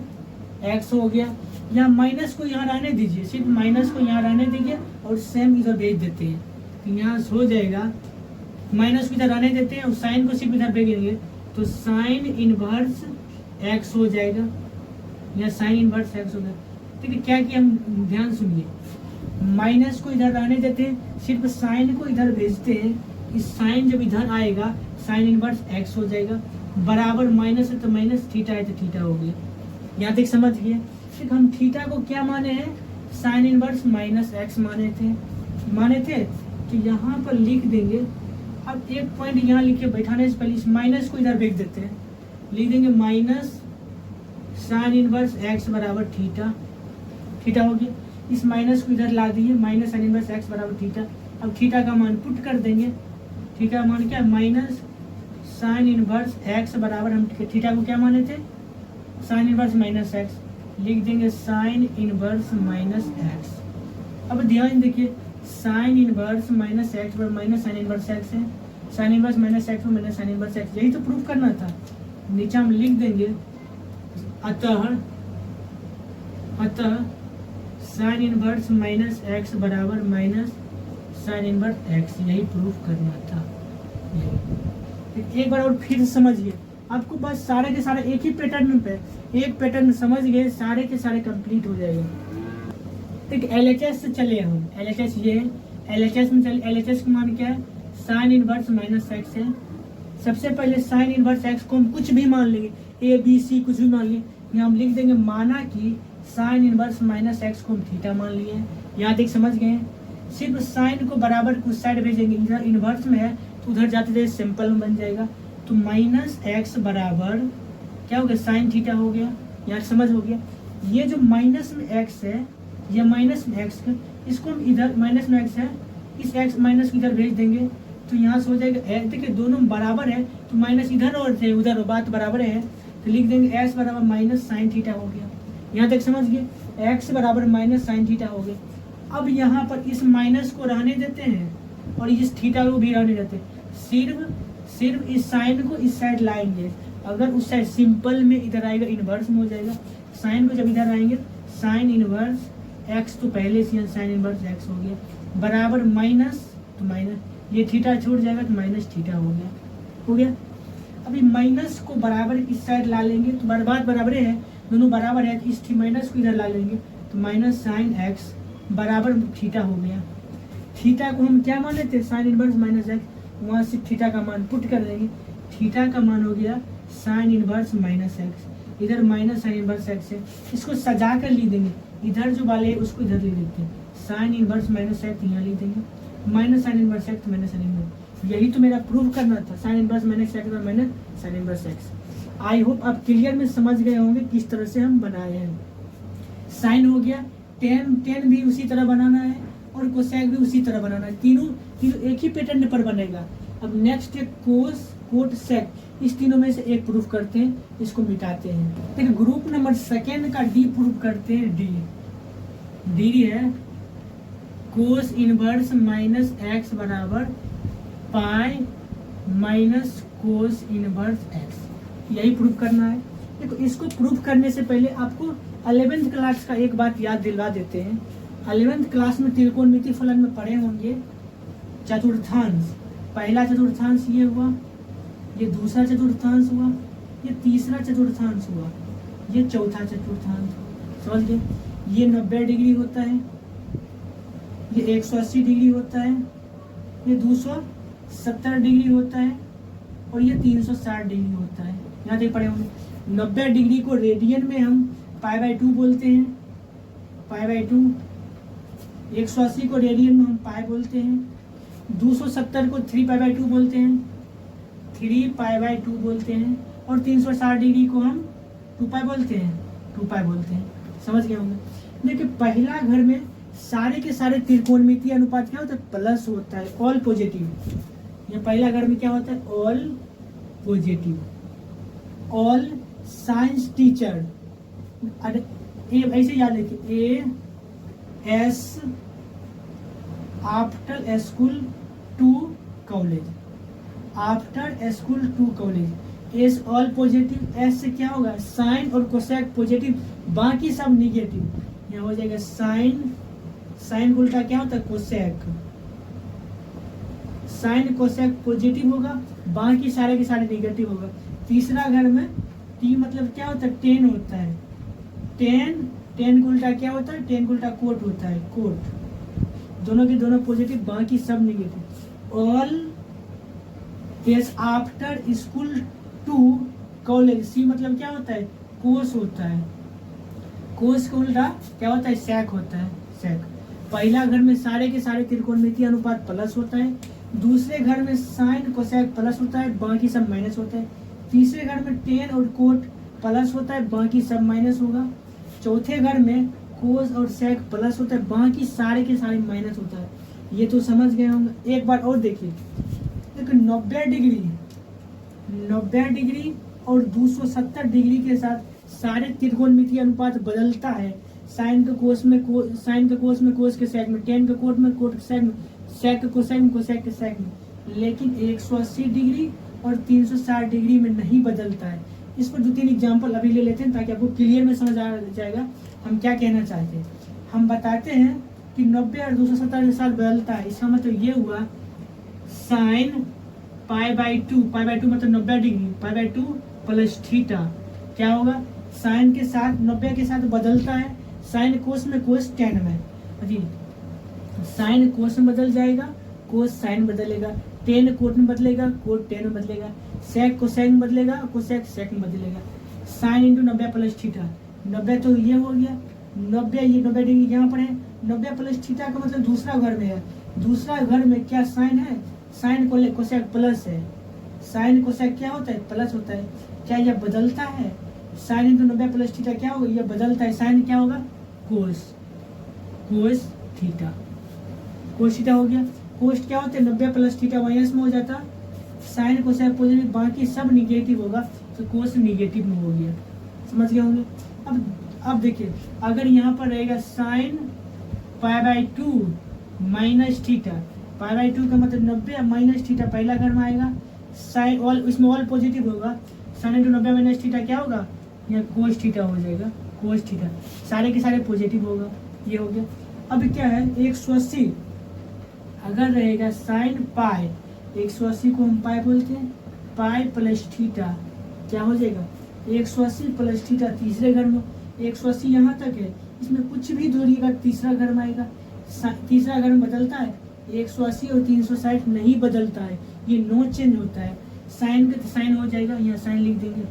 x हो गया। यहाँ माइनस को यहाँ रहने दीजिए, सिर्फ माइनस को यहाँ रहने दीजिए और सेम इधर भेज देते हैं, तो यहाँ हो जाएगा। माइनस को इधर रहने देते हैं और साइन को सिर्फ इधर भेज देंगे, तो साइन इनवर्स x हो जाएगा। यहाँ साइन इनवर्स x हो गया। ठीक है, क्या किया हम ध्यान सुनिए, माइनस को इधर रहने देते हैं, सिर्फ साइन को इधर भेजते हैं, इस साइन जब इधर आएगा साइन इनवर्स एक्स हो जाएगा, बराबर माइनस है तो माइनस, थीटा है तो थीटा हो गया। यहाँ तक समझ गए। ठीक, हम थीटा को क्या माने हैं, साइन इनवर्स माइनस एक्स माने थे। तो यहाँ पर लिख देंगे। अब एक पॉइंट यहाँ लिखे बैठाने से पहले इस माइनस को इधर भेज देते हैं, लिख देंगे माइनस साइन इनवर्स एक्स बराबर थीटा हो गया। इस माइनस को इधर ला दिए, माइनस साइन इनवर्स एक्स बराबर थीटा। अब थीटा का मान पुट कर देंगे, थीटा का मान क्या, माइनस साइन इनवर्स एक्स बराबर, हम थीटा को क्या माने थे, साइन इनवर्स माइनस एक्स, लिख देंगे साइन इनवर्स माइनस एक्स। अब ध्यान देखिए, साइन इनवर्स माइनस एक्स बराबर माइनस साइन इनवर्स एक्स है, sine inverse minus x minus sine inverse x, यही तो प्रूफ करना था। नीचे हम लिख देंगे अतः साइन इनवर्स माइनस एक्स बराबर माइनस साइन इनवर्स एक्स, यही प्रूफ करना था। एक बार और फिर समझिए, आपको बस सारे के सारे एक ही पैटर्न पे, एक पैटर्न समझ गए, सारे के सारे कंप्लीट हो जाएगा। ठीक, एलएचएस से चले हम, एलएचएस ये है, एलएचएस में चले। एलएचएस का मान क्या है, साइन इनवर्स माइनस एक्स है। सबसे पहले साइन इनवर्स एक्स को हम कुछ भी मान लेंगे, ए बी सी कुछ भी मान लिए, यहाँ हम लिख देंगे माना कि साइन इनवर्स माइनस एक्स को हम थीटा मान लिए। यहाँ तक समझ गए। सिर्फ साइन को बराबर कुछ साइड भेजेंगे, इधर इनवर्स में है तो उधर जाते जाते सिंपल में बन जाएगा। तो माइनस एक्स बराबर क्या हो गया, साइन थीटा हो गया। यहाँ समझ हो गया। ये जो माइनस में एक्स है, ये माइनस में एक्स है, इसको हम इधर माइनस में एक्स है, इस एक्स माइनस इधर भेज देंगे तो यहाँ से हो जाएगा। देखिए दोनों बराबर है तो माइनस इधर और थे उधर, बात बराबर है तो लिख देंगे एक्स बराबर माइनस साइन थीटा हो गया। यहाँ तक समझ गए, एक्स बराबर माइनस साइन थीटा हो गया। अब यहाँ पर इस माइनस को रहने देते हैं और इस थीटा को भी रहने देते हैं। सिर्फ इस साइन को इस साइड लाएंगे, अगर उस साइड सिंपल में इधर आएगा इनवर्स में हो जाएगा। साइन को जब इधर आएंगे साइन इनवर्स एक्स, तो पहले से साइन इनवर्स एक्स हो गया, बराबर माइनस, तो माइनस ये थीटा छोड़ जाएगा तो माइनस थीटा हो गया। अभी माइनस को बराबर इस साइड ला लेंगे तो बात बराबर है, दोनों बराबर है, तो इस माइनस को इधर ला लेंगे तो माइनस साइन एक्स बराबर थीटा हो गया। थीटा को हम क्या मान लेते हैं, साइन इनवर्स माइनस एक्स, वहाँ से थीटा का मान पुट कर देंगे, थीटा का मान हो गया साइन इनवर्स माइनस एक्स, इधर माइनस साइन इनवर्स एक्स है। इसको सजा कर लिख देंगे, इधर जो वाले है उसको इधर लिख देते हैं, साइन इनवर्स माइनस एक्स यहाँ लिख देंगे, minus sine inverse x minus sine inverse. यही तो मेरा प्रूफ करना था, sine inverse minus x minus sine inverse x. I hope आप क्लियर में समझ गए होंगे किस तरह से हम बनाए हैं। साइन हो गया, टेन भी उसी तरह बनाना है और कोसेक भी उसी तरह बनाना है, तीनों एक ही पैटर्न पर बनेगा। अब नेक्स्ट है कोस, कोट, सेक, इस तीनों में से एक प्रूफ करते हैं, इसको मिटाते हैं। देखिए ग्रुप नंबर सेकेंड का डी प्रूफ करते हैं। डी है कोस इनवर्स माइनस एक्स बराबर pi minus cos inverse x, यही प्रूफ करना है। देखो इसको प्रूफ करने से पहले आपको 11th क्लास का एक बात याद दिलवा देते हैं। 11th क्लास में त्रिकोणमिति फलन में पढ़े होंगे चतुर्थांश, पहला चतुर्थांश ये हुआ, ये दूसरा चतुर्थांश हुआ, ये तीसरा चतुर्थांश हुआ, ये चौथा चतुर्थांश, समझ गए। ये 90 डिग्री होता है, ये 180 डिग्री होता है, ये 270 डिग्री होता है और ये 360 डिग्री होता है। यहाँ तक पढ़े होंगे। 90 डिग्री को रेडियन में हम π/2 बोलते हैं, π/2। 180 को रेडियन में हम पाई बोलते हैं। 270 को 3π/2 बोलते हैं, 3π/2 बोलते हैं। और 360 डिग्री को हम 2π बोलते हैं, 2π बोलते हैं। समझ गए होंगे। देखिए पहला घर में सारे के सारे त्रिकोणमितीय अनुपात क्या होता है, प्लस होता है, ऑल पॉजिटिव। ये पहला घर में क्या होता है, all positive. All science teacher, ऐसे याद रखिए, S after school to college, after school to college. S all positive, S से क्या होगा, साइन और कोसेक पॉजिटिव, बाकी सब निगेटिव। यहाँ हो जाएगा साइन, साइन को उल्टा क्या होता है, कोसेक। साइन कोसेक पॉजिटिव होगा, बाकी सारे के सारे निगेटिव होगा। तीसरा घर में टी मतलब क्या होता है, 10 होता है। 10 को उल्टा क्या होता है, 10 को उल्टा कोट होता है, कोट। दोनों के दोनों पॉजिटिव, बाकी सब negative. All yes after school to college. C मतलब क्या होता है, कोस होता है, कोस का उल्टा क्या होता है, सेक होता है, सेक। पहला घर में सारे के सारे त्रिकोणमितीय अनुपात प्लस होता है, दूसरे घर में साइन कोसेक प्लस होता है, बाकी सब माइनस होता है, तीसरे घर में टेन और कोट प्लस होता है, बाकी सब माइनस होगा, चौथे घर में कोस और सेक प्लस होता है, बाकी सारे के सारे माइनस होता है। ये तो समझ गए होंगे। एक बार और देखिए, देखो 90 डिग्री और 270 डिग्री के साथ सारे त्रिकोणमितीय अनुपात बदलता है। साइन का कोस में साइन का कोस में, कोस के सेक में, टेन का कोट में, कोट के सेक में, सेक का कोसेक में, कोसेक के सेक में, लेकिन 180 डिग्री और 360 डिग्री में नहीं बदलता है। इस पर 2-3 एग्जाम्पल अभी ले लेते हैं ताकि आपको क्लियर में समझ आ जाएगा हम क्या कहना चाहते हैं। हम बताते हैं कि 90 और 270 के साथ बदलता है, इसका मतलब ये हुआ साइन π/2 मतलब 90 डिग्री, π/2 प्लस थीटा क्या होगा, साइन के साथ 90 के साथ बदलता है, साइन कोस में, कोस टेन में, जी साइन कोस में बदल जाएगा, कोस साइन बदलेगा, टेन कोट में बदलेगा, कोट टेन में बदलेगा, सेक कोसेक में बदलेगा, कोसेक सेक में बदलेगा। साइन इंटू 90 प्लस थीटा, 90 तो ये हो गया, 90 ये 90 डिग्री यहाँ पर है, 90 प्लस थीटा का मतलब दूसरा घर में है, दूसरा घर में क्या साइन है, साइन कोसेक प्लस है, साइन कोसेक क्या होता है, प्लस होता है। क्या यह बदलता है, साइन इंटू 90 प्लस थीटा क्या होगा, यह बदलता है, साइन क्या होगा, कोस, कोस थीटा, कोस थीटा हो गया। कोस क्या होता है, 90 प्लस थीटा माइनस में हो जाता, साइन कोसेक पॉजिटिव, बाकी सब निगेटिव होगा, तो कोस निगेटिव में हो गया। समझ गए होंगे। अब देखिए, अगर यहाँ पर रहेगा साइन π/2 माइनस थीटा, π/2 का मतलब 90 माइनस थीटा पहला घर में आएगा, साइन ऑल इसमें ऑल पॉजिटिव होगा, साइन इंटू 90 माइनस थीटा क्या होगा, यहाँ कोस थीटा हो जाएगा, कोस थीटा, सारे के सारे पॉजिटिव होगा, ये हो गया। अब क्या है 180, अगर रहेगा साइन पाई, 180 को हम पाई बोलते हैं, पाई प्लस थीटा क्या हो जाएगा, 180 प्लस थीटा तीसरे घर में, 180 यहाँ तक है, इसमें कुछ भी दूरी का तीसरा घर में आएगा, तीसरा घर में बदलता है, 180 और 360 नहीं बदलता है, ये नो चेंज होता है। साइन का साइन हो जाएगा, यहाँ साइन लिख देंगे,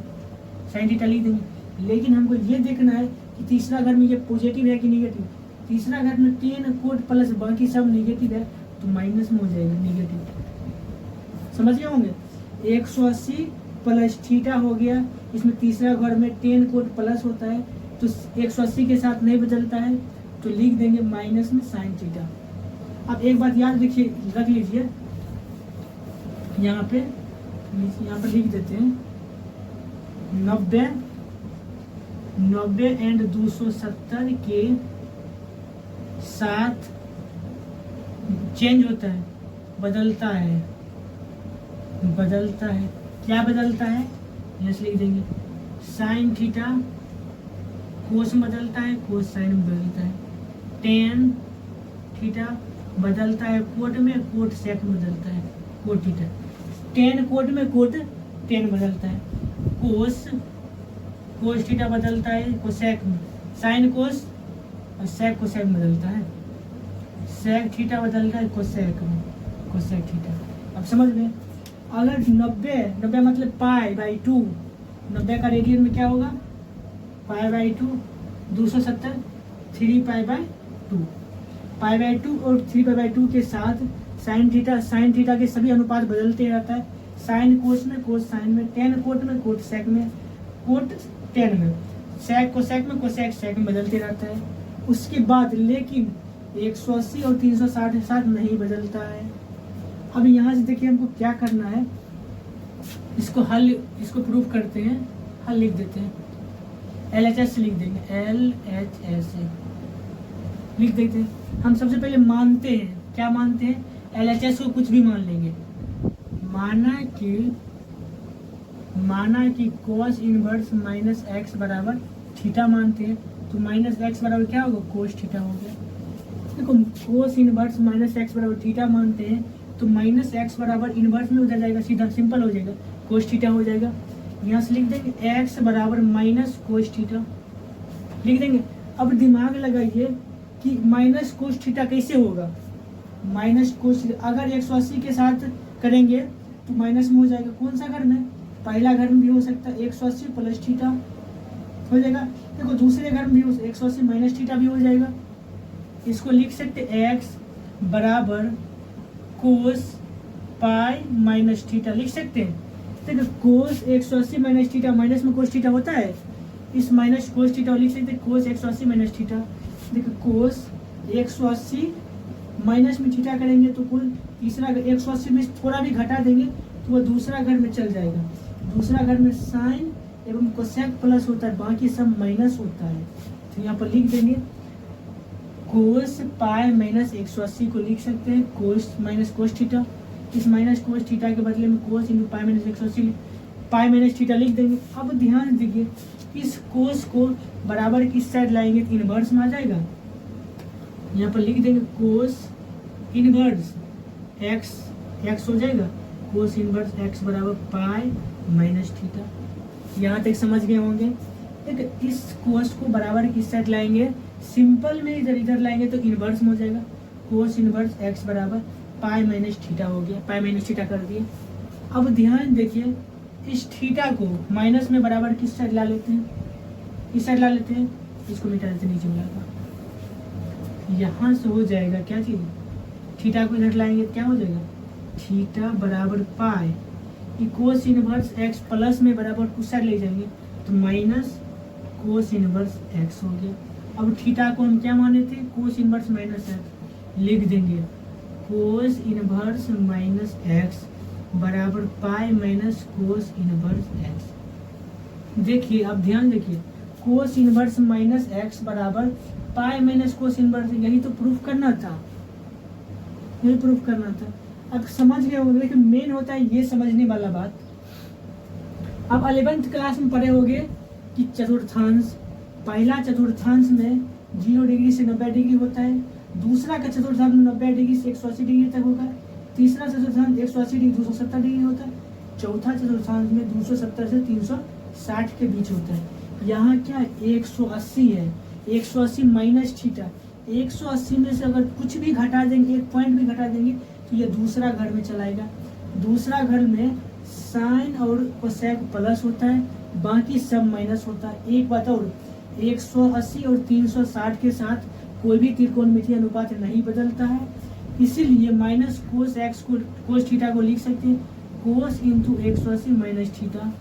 साइन थीटा लिख देंगे, लेकिन हमको ये देखना है कि तीसरा घर में ये पॉजिटिव है कि निगेटिव। तीसरा घर में 10 कोट प्लस बाकी सब निगेटिव है, तो माइनस में हो जाएगा, निगेटिव। समझ गए होंगे। 180 प्लस थीटा हो गया, इसमें तीसरा घर में 10 कोट प्लस होता है, तो 180 के साथ नहीं बदलता है, तो लिख देंगे माइनस में साइन थीटा। अब एक बात याद रखिए, रख लीजिए, यहाँ पर लिख देते हैं 90 एंड 270 के साथ चेंज होता है, बदलता है, क्या बदलता है, यहाँ से लिख देंगे साइन थीटा कोस में बदलता है, कोस साइन में बदलता है, टेन थीटा बदलता है कोट में, कोट सेक में बदलता है, कोट थीटा, टेन कोट में, कोट टेन बदलता है, कोस थीटा बदलता है कोसेक में, साइन कोस और सेक कोसेक में बदलता है, सेक थीटा बदलता है कोसेक में, कोसेक थीटा। अब समझ में, अगर 90 मतलब π/2, 90 का रेडियन में क्या होगा, π/2, 270 3π/2, π/2 और 3π/2 के साथ साइन थीटा के सभी अनुपात बदलते रहता है, साइन कोस में, कोस साइन में, टेन कोट में, कोट सेक में, कोट टेन में, सेक कोसेक में, कोसेक सेक में बदलते रहता है। उसके बाद लेकिन 180 और 360 के साथ नहीं बदलता है। अब यहाँ से देखिए हमको क्या करना है, इसको प्रूफ करते हैं, हल लिख देते हैं, LHS लिख देंगे, LHS लिख देते हैं। हम सबसे पहले मानते हैं, क्या मानते हैं, LHS को कुछ भी मान लेंगे, माना कि cos इनवर्स माइनस एक्स बराबर थीटा मानते हैं, तो माइनस एक्स बराबर क्या होगा, कोस थीटा हो गया। देखो cos इनवर्स माइनस एक्स बराबर थीटा मानते हैं, तो माइनस एक्स बराबर इनवर्स में उधर जाएगा, सीधा सिंपल हो जाएगा, कोस थीटा हो जाएगा। यहाँ से लिख देंगे एक्स बराबर माइनस कोस थीटा लिख देंगे। अब दिमाग लगाइए कि माइनस कोस थीटा कैसे होगा, माइनस कोस, अगर 180 के साथ करेंगे तो माइनस में हो जाएगा। कौन सा घर में? पहला घर में भी हो सकता है 180 प्लस थीटा हो जाएगा। देखो दूसरे घर में भी 180 माइनस थीटा भी हो जाएगा। इसको लिख सकते x बराबर कोस पाई माइनस थीटा लिख सकते हैं। देखो कोस 180 माइनस थीटा, माइनस में कोस थीटा होता है, इस माइनस कोस थीटा लिख सकते हैं कोस 180 माइनस थीटा। देखो कोस 180 माइनस में थीटा करेंगे तो कुल तीसरा 180 में थोड़ा भी घटा देंगे तो वो दूसरा घर में चल जाएगा। दूसरा घर में साइन एवं कोसेक प्लस होता है, बाकी सब माइनस होता है। तो यहाँ पर लिख देंगे कोस पाई माइनस 180 को लिख सकते हैं कोस माइनस कोस थीटा। इस माइनस कोस थीटा के बदले में cos into pi minus 180 pi minus theta लिख देंगे। अब ध्यान दीजिए इस कोस को बराबर किस साइड लाएंगे तो इनवर्स में आ जाएगा। यहाँ पर लिख देंगे कोस इनवर्स एक्स हो जाएगा, कोस इनवर्स एक्स बराबर पाई माइनस थीटा। यहाँ तक समझ गए होंगे। एक इस कोस को बराबर किस साइड लाएंगे, सिंपल में इधर इधर लाएंगे तो इनवर्स में हो जाएगा। कोस इनवर्स एक्स बराबर पाई माइनस थीटा हो गया, पाई माइनस थीटा कर दिए। अब ध्यान देखिए इस थीटा को माइनस में बराबर किस साइड ला लेते हैं, इस साइड ला लेते हैं, इसको मिटा देते नीचे मिलाकर। यहाँ से हो जाएगा क्या चीज, थीटा को इधर लाएंगे क्या हो जाएगा, थीटा बराबर पाई कोस इनवर्स एक्स प्लस में बराबर कुछ साइड ले जाएंगे तो माइनस कोस इनवर्स एक्स हो गया। अब थीटा को हम क्या माने थे, कोस इनवर्स माइनस एक्स, लिख देंगे कोस इनवर्स माइनस एक्स बराबर pi minus cos inverse x. देखिए अब ध्यान देखिए कोस इनवर्स माइनस एक्स बराबर पाई माइनस कोस इनवर्स, यही तो प्रूफ करना था, यही प्रूफ करना था। अब समझ गए होंगे, लेकिन मेन होता है ये समझने वाला बात। अब 11th क्लास में पढ़े होंगे कि चतुर्थांश, पहला चतुर्थांश में 0 डिग्री से 90 डिग्री होता है, दूसरा का चतुर्थांश में 90 डिग्री से 180 डिग्री तक होगा, तीसरा चतुर्थांश 180 डिग्री 270 डिग्री होता है, चौथा चतुर्थांश में 270 से 360 के बीच होता है। यहाँ क्या 180 है, 180 माइनस थीटा, 180 में से अगर कुछ भी घटा देंगे, एक पॉइंट भी घटा देंगे तो ये दूसरा घर में चलाएगा। दूसरा घर में साइन और कोसेक प्लस होता है, बाकी सब माइनस होता है। एक बात और 180 और 360 के साथ कोई भी त्रिकोणमितीय अनुपात नहीं बदलता है, इसीलिए माइनस कोस एक्स को कोस थीटा को लिख सकते हैं cos into 180 minus theta.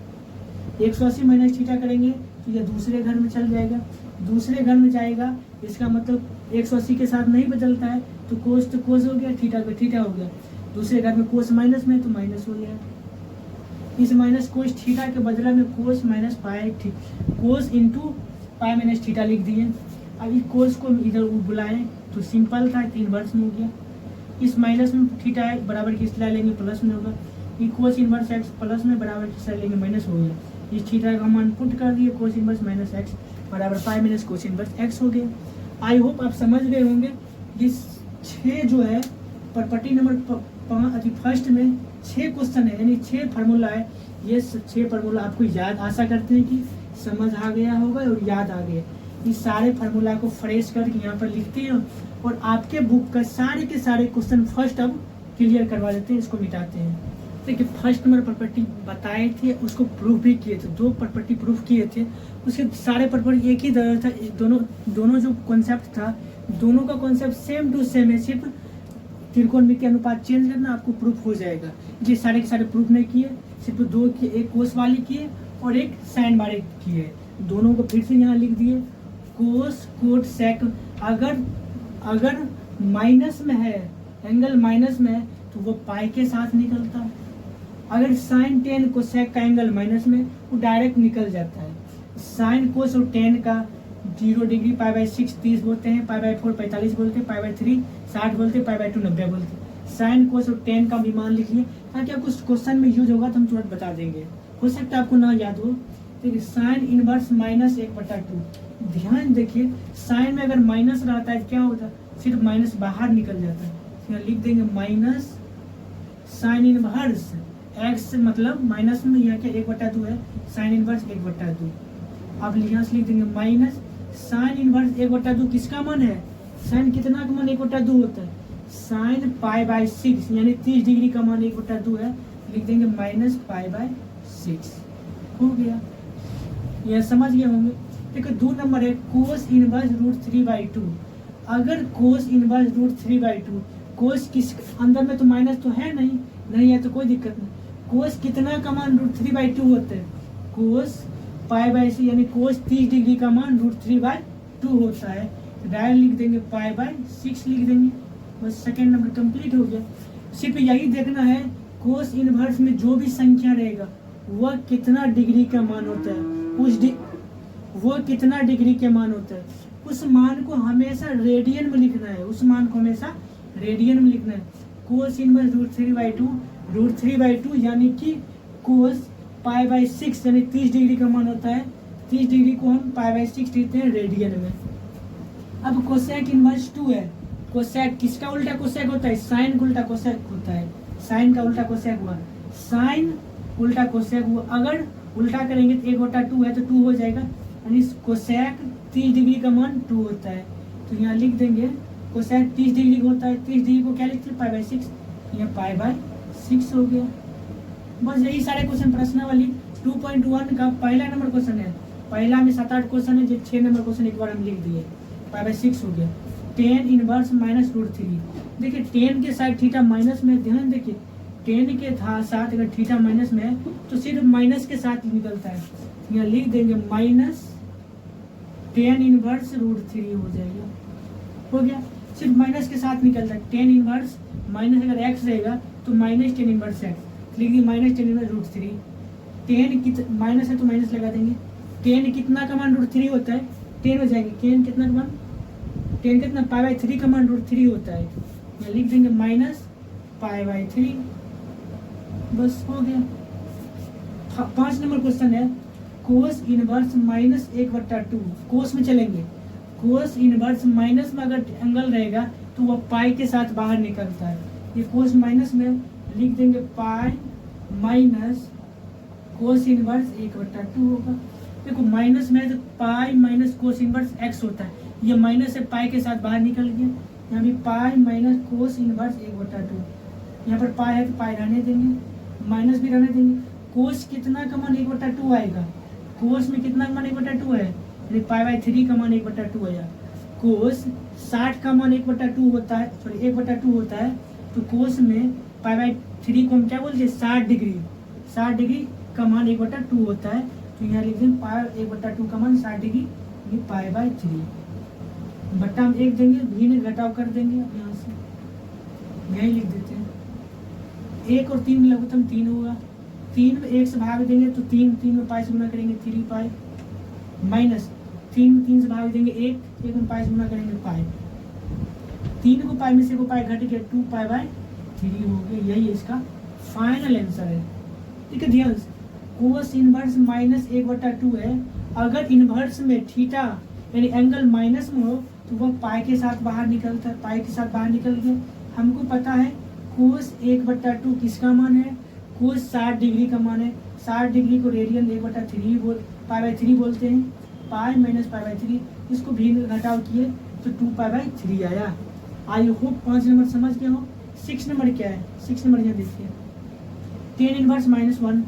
180 minus theta करेंगे तो यह दूसरे घर में चल जाएगा, दूसरे घर में जाएगा, इसका मतलब 180 के साथ नहीं बदलता है तो कोस हो गया, थीटा का थीटा हो गया। दूसरे घर में कोस माइनस में तो माइनस हो गया। इस माइनस कोस थीटा के बदला में कोस माइनस पाई कोस इंटू पाई माइनस थीटा लिख दिए। अब इस कोस को इधर बुलाएं तो सिंपल था, 3 वर्ष में हो गया। इस माइनस में थीटा बराबर किस ला लेंगे, प्लस में होगा। ये कोस इनवर्स एक्स प्लस में बराबर किस ला लेंगे, माइनस हो गया। इस थीटा का मान पुट कर दिए, कोस इनवर्स माइनस एक्स बराबर pi minus cos inverse x हो गया। आई होप आप समझ गए होंगे। ये 6 जो है प्रॉपर्टी नंबर फर्स्ट में 6 क्वेश्चन है, यानी 6 फार्मूला है। ये 6 फार्मूला आपको याद, आशा करते हैं कि समझ आ गया होगा और याद आ गया। इस सारे फार्मूला को फ्रेश करके यहाँ पर लिखते हैं और आपके बुक का सारे के सारे क्वेश्चन फर्स्ट अब क्लियर करवा देते हैं, इसको मिटाते हैं। देखिए फर्स्ट नंबर प्रॉपर्टी बताए थे, उसको प्रूफ भी किए थे, 2 प्रॉपर्टी प्रूफ किए थे, उसके सारे प्रॉपर्टी एक ही तरह था। दोनों जो कॉन्सेप्ट था, दोनों का कॉन्सेप्ट सेम टू सेम है, सिर्फ त्रिकोणमितीय अनुपात चेंज करना, आपको प्रूफ हो जाएगा। ये सारे के सारे प्रूफ नहीं किए, सिर्फ 2 किए, एक कोस वाली किए और एक साइन वाले किए। दोनों को फिर से यहाँ लिख दिए, कोस कोट सेक। अगर माइनस में है, एंगल माइनस में है तो वो पाई के साथ निकलता। अगर साइन टेन कोसेक का एंगल माइनस में, वो डायरेक्ट निकल जाता है। साइन कोस और टेन का 0 डिग्री π/6 30 बोलते हैं, π/4 45 बोलते हैं, π/3 60 बोलते हैं, π/2 90 बोलते हैं। साइन कोस और टेन का भी मान लिखिए, ताकि आपको क्वेश्चन में यूज होगा तो हम तुरंत बता देंगे। हो सकता है आपको ना याद हो। देखिए साइन इनवर्स माइनस 1/2। ध्यान देखिए साइन में अगर माइनस रहता है क्या होता है, सिर्फ माइनस बाहर निकल जाता है। लिख देंगे माइनस साइन इनवर्स एक्स, मतलब माइनस में यहाँ क्या 1/2 है, साइन इनवर्स 1/2। अब यहाँ से लिख देंगे माइनस साइन इनवर्स 1/2 किसका मान है, साइन कितना का मान 1/2 होता है, साइन π/6 यानी 30 डिग्री का मान 1/2 है। लिख देंगे माइनस पाई बाय 6 हो गया। यह समझ गए होंगे। देखो 2 नंबर है कोस इनवर्स रूट 3/2। अगर कोस इनवर्स रूट 3/2 कोस किस अंदर में तो माइनस तो है नहीं है तो कोई दिक्कत नहीं। कोस कितना का मान रूट 3/2 होता है? कोस पाई बाय 6 यानी कोस 30 डिग्री का मान रूट 3/2 होता है। डायरेक्ट लिख देंगे पाई बाय 6 लिख देंगे, बस सेकेंड नंबर कंप्लीट हो गया। सिर्फ यही देखना है कोस इनवर्स में जो भी संख्या रहेगा वह कितना डिग्री का मान होता है, वो कितना डिग्री के मान होता है, उस मान को हमेशा रेडियन में लिखना है, उस मान को हमेशा रेडियन में लिखना है। कोस इनवर्स रूट 3/2 यानी कि कोस पाई बाय 6 यानी 30 डिग्री का मान होता है। 30 डिग्री को हम पाई बाय 6 लिखते हैं रेडियन में। अब कोसेक इनवर्स 2 है। कोसेक किसका उल्टा कोसेक होता है? साइन का उल्टा कोसेक होता है। साइन का उल्टा कोसेक हुआ, साइन उल्टा कोसेक हुआ। अगर उल्टा करेंगे तो 1/2 है तो 2 हो जाएगा, यानी कोसेक 30 डिग्री का मान 2 होता है। तो यहाँ लिख देंगे कोसेक 30 डिग्री का होता है। 30 डिग्री को क्या लिखते हैं? पाई बाय 6, यहाँ पाई बाय 6 हो गया। बस यही सारे क्वेश्चन प्रश्नावली 2.1 का पहला नंबर क्वेश्चन है। पहला में 7-8 क्वेश्चन है, जो 6 नंबर क्वेश्चन एक बार हम लिख दिए। पाई बाय 6 हो गया। tan inverse minus root 3। देखिए tan के साथ थीटा माइनस में, ध्यान देखिए tan के साथ अगर थीटा माइनस में है तो सिर्फ माइनस के साथ निकलता है। यहाँ लिख देंगे माइनस tan इनवर्स रूट 3 हो जाएगा, हो गया। सिर्फ माइनस के साथ निकलता है। tan इनवर्स माइनस अगर x रहेगा तो माइनस tan इनवर्स x लिख दिए, minus tan inverse root 3। tan minus है तो माइनस लगा देंगे। tan कितना का मान रूट 3 होता है? 10 हो जाएंगे। tan कितना का मान? 10 कितना? पाई बाय 3 का मान रूट 3 होता है। यहाँ लिख देंगे माइनस पाई बाय 3, बस हो गया। 5 नंबर क्वेश्चन है कोस इनवर्स माइनस 1/2। कोस में चलेंगे, कोस इनवर्स माइनस में अगर एंगल रहेगा तो वह पाई के साथ बाहर निकलता है। ये कोस माइनस में लिख देंगे पाई माइनस कोस इनवर्स 1/2 होगा। देखो माइनस में तो pi minus cos inverse x होता है, ये माइनस से पाई के साथ बाहर निकल गया। यहाँ भी पाई माइनस कोस इनवर्स 1/2। यहाँ पर पाई है तो पाई रहने देंगे, माइनस भी रहने देंगे। कोस कितना का मान 1/2 आएगा? कोस में कितना का मान 1/2 है? यानी पाई बाय 3 का मान 1/2 आया। कोस 60 का मान 1/2 होता है, सॉरी 1/2 होता है। तो कोस में पाई बाय 3 को हम क्या बोलते हैं? 60 डिग्री। 60 डिग्री का मान 1/2 होता है। तो यहाँ लिख देंगे पाई 1/2 का मान 60 डिग्री, ये पाई बाय 3। बट्टा हम 1 देंगे, भिन्न घटाव कर देंगे यहाँ से, यही लिख देते हैं। 1 और 3 लघुत्तम 3 होगा। 3 में 1 से भाग देंगे तो 3 में पाई से गुना करेंगे 3 पाई, माइनस 3 से भाग देंगे 1 में पाई से गुना करेंगे पाई। 3 को पाई में से को पाई घट गया 2 पाई बाय 3 हो गया। यही इसका फाइनल आंसर है। ठीक है, ध्यान से कोस इनवर्स माइनस 1/2 है। अगर इनवर्स में थीटा यानी एंगल माइनस में हो तो वह पाई के साथ बाहर निकलता है, पाई के साथ बाहर निकल गया। हमको पता है कोस 1/2 किसका मान है? कोस 60 डिग्री का मान है। 60 डिग्री को रेडियन 1/3 पाई बाय 3 बोलते हैं। पाई माइनस पाई बाय 3, इसको भिन्न घटाव किए तो 2 पाई बाय 3 आया। आई होप 5 नंबर समझ गए हो। 6 नंबर क्या है? 6 नंबर यहाँ देखिए, tan इनवर्स -1।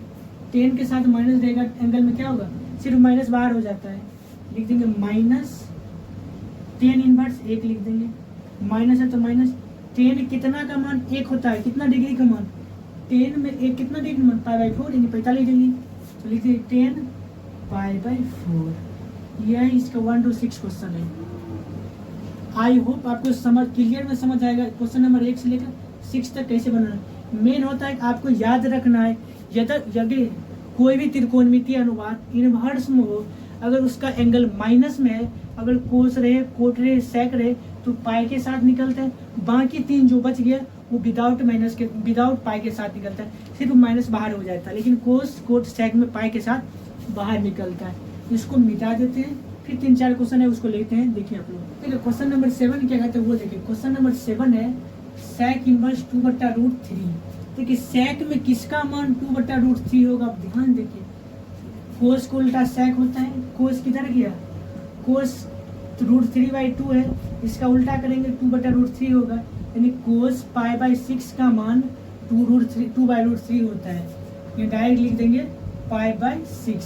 tan के साथ माइनस रहेगा, एंगल में क्या होगा? सिर्फ माइनस बाहर हो जाता है, लिख देंगे माइनस tan इनवर्स 1 लिख देंगे। माइनस है तो माइनस। tan कितना का मान 1 होता है? कितना डिग्री का मान? tan में 1 कितना डिग्री मान? पाई बाय 4 यानी 45 डिग्री। तो लिख देंगे tan पाई बाय 4। यह इसका 1 to 6 क्वेश्चन है। आई होप आपको समझ क्लियर में समझ आएगा क्वेश्चन नंबर 1 से लेकर 6 तक कैसे बनाना है। मेन होता है आपको याद रखना है यदि कोई भी त्रिकोणमितीय अनुपात इनवर्स में हो, अगर उसका एंगल माइनस में है, अगर कोस रहे, कोट रहे, सेक रहे तो पाई के साथ निकलता है। बाकी 3 जो बच गया वो विदाउट पाई के साथ निकलता है, सिर्फ माइनस बाहर हो जाता है। लेकिन कोस कोट सेक में पाई के साथ बाहर निकलता है। इसको मिटा देते हैं, फिर 3-4 क्वेश्चन है उसको लेते हैं। देखिए आप लोग, देखिए क्वेश्चन नंबर 7 क्या कहते हैं वो देखिए। क्वेश्चन नंबर 7 है सेक इनवर्स 2/√3। देखिए सेक में किसका मान 2/√3 होगा? आप ध्यान देखिए, कोस को उल्टा सेक होता है। कोस किधर गया? कोस √3/2 है, इसका उल्टा करेंगे 2/√3 होगा। यानी कोस पाई बाय 6 का मान 2/√3 होता है। ये डायरेक्ट लिख देंगे π/6।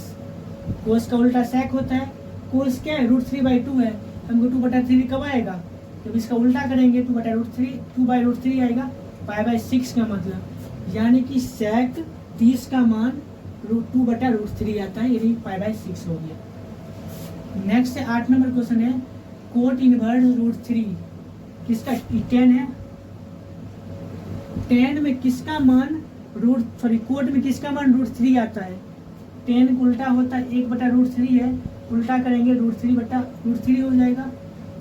कोस का उल्टा सेक होता है। कोस क्या है, √3/2 है, हमको 2/3 कब आएगा, जब इसका उल्टा करेंगे 2/√3 आएगा, π/6 का मतलब, यानी कि सेक 30 का मान 2/√3 आता है, यानी π/6 हो गया। नेक्स्ट 8 नंबर क्वेश्चन है, कोट इनवर्स √3 किसका, 10 है। 10 में किसका मान कोट में किसका मान √3 आता है। 10 को उल्टा होता है 1/√3 है, उल्टा करेंगे √3 हो जाएगा,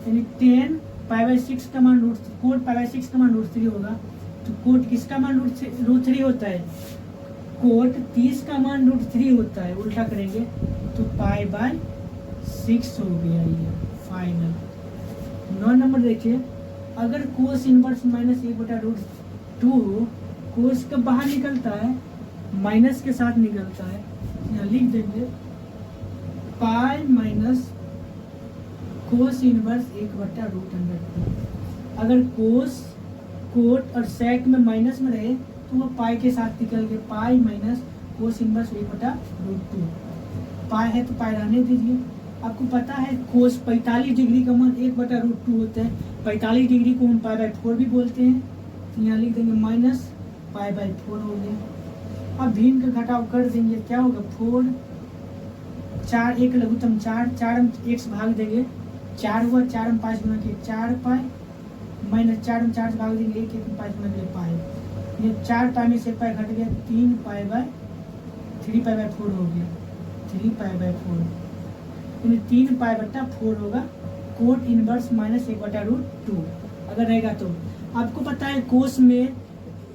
यानी 10 π/6 का मान कोट π/6 का मान √3 होगा। तो कोट किसका मान √3 होता है, कोट 30 का मान √3 होता है, उल्टा करेंगे तो π/6 हो गया ये फाइनल। 9 नंबर देखिए, अगर कोस इनवर्स -1/√2 कोस कब बाहर निकलता है, माइनस के साथ निकलता है, यहाँ लिख देंगे पाई माइनस कोस इनवर्स 1/√2। अगर कोस कोट और सेक में माइनस में रहे तो वो पाई के साथ निकल गए, पाई माइनस कोस इनवर्स 1/√2। पाई है तो पाई रहने दीजिए। आपको पता है कोस 45 डिग्री का मान 1/√2 होता है, 45 डिग्री को हम π/4 भी बोलते हैं, तो यहाँ लिख देंगे माइनस π/4 हो गया। अब भिन्न का घटाव कर देंगे, क्या होगा 4, 4 1 लघुत्तम 4 हम 1 से भाग देंगे, 4 हुआ, 4 हम 5 गुना किए 4 पाई, माइनस 4 हम 4 से भाग देंगे 1 1 5 गुना के पाई, ये 4 पाई में से पाई घट गया, 3 π/3 π/4 हो गया, 3 π/4, यानी 3 π/4 होगा कोट इनवर्स -1/√2 अगर रहेगा तो। आपको पता है कोस में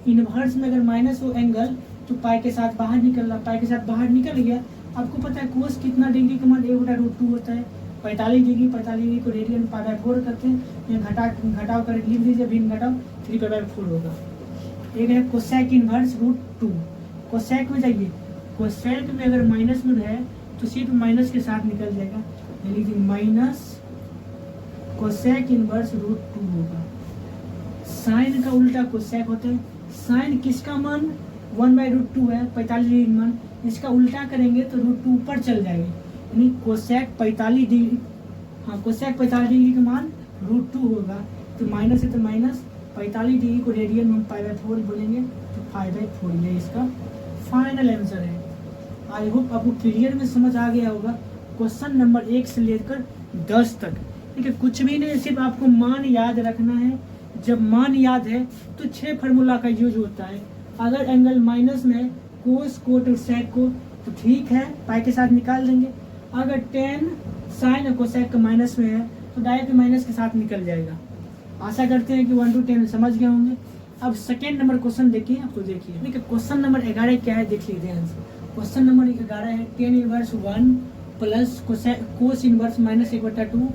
इनवर्स में अगर माइनस हो एंगल तो पाई के साथ बाहर निकल रहा, पाई के साथ बाहर निकल गया। आपको पता है कोस कितना डिग्री का मान 1/√2 होता है, 45 डिग्री, 45 डिग्री को रेडियन में π/4 करते हैं, यहाँ घटाव कर लिख दीजिए, भिन्न घटाव 3 π/4 होगा। एक है कोसेक इनवर्स √2, कोसेक में जाइए, कोसेक में अगर माइनस में है तो सिर्फ माइनस के साथ निकल जाएगा, यानी कि माइनस कोसेक इनवर्स √2 होगा। साइन का उल्टा कोसेक होता है, साइन किसका मान 1/√2 है, 45 डिग्री मान, इसका उल्टा करेंगे तो √2 ऊपर चल जाएगा, यानी कोसेक 45 डिग्री, हाँ कोसेक 45 डिग्री का मान √2 होगा। तो माइनस है तो माइनस 45 डिग्री को रेडियन में हम π/4 बोलेंगे, तो 5/4 ये इसका फाइनल आंसर है। आई होप आपको क्लियर में समझ आ गया होगा। क्वेश्चन नंबर 1 से लेकर 10 तक, ठीक है, कुछ भी नहीं, सिर्फ आपको मान याद रखना है। जब मान याद है तो 6 फार्मूला का यूज होता है। अगर एंगल माइनस में कोस कोट और सेक को तो ठीक है, पाई के साथ निकाल देंगे। अगर 10 साइन और कोसेक का माइनस में है तो डायरेक्ट माइनस के साथ निकल जाएगा। आशा करते हैं कि 1 to 10 समझ गए होंगे। अब सेकेंड नंबर क्वेश्चन देखिए, आपको देखिए, ठीक है, क्वेश्चन नंबर 11 क्या है देख लीजिए आंसर। क्वेश्चन नंबर 11 है 10 inverse 1 plus cos inverse -1/2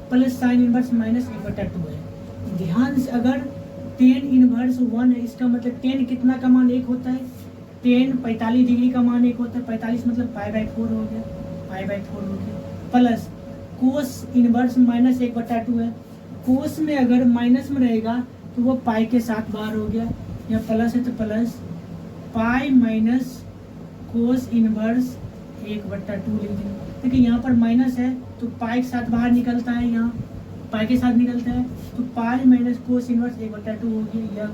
plus sine inverse -1/2 है। ध्यान से, अगर 10 इनवर्स 1 है, इसका मतलब 10 कितना का मान 1 होता है, 10 45 डिग्री का मान 1 होता है, 45 मतलब π/4 हो गया, π/4 हो गया, प्लस कोस इनवर्स -1/2 है। कोस में अगर माइनस में रहेगा तो वो पाई के साथ बाहर हो गया, या प्लस है तो plus pi minus cos inverse 1/2 लिख देंगे। देखिए यहाँ पर माइनस है तो पाई के साथ बाहर निकलता है, यहाँ पाई के साथ निकलता है, तो पाई माइनस कोस इनवर्स 1/2 हो गया, या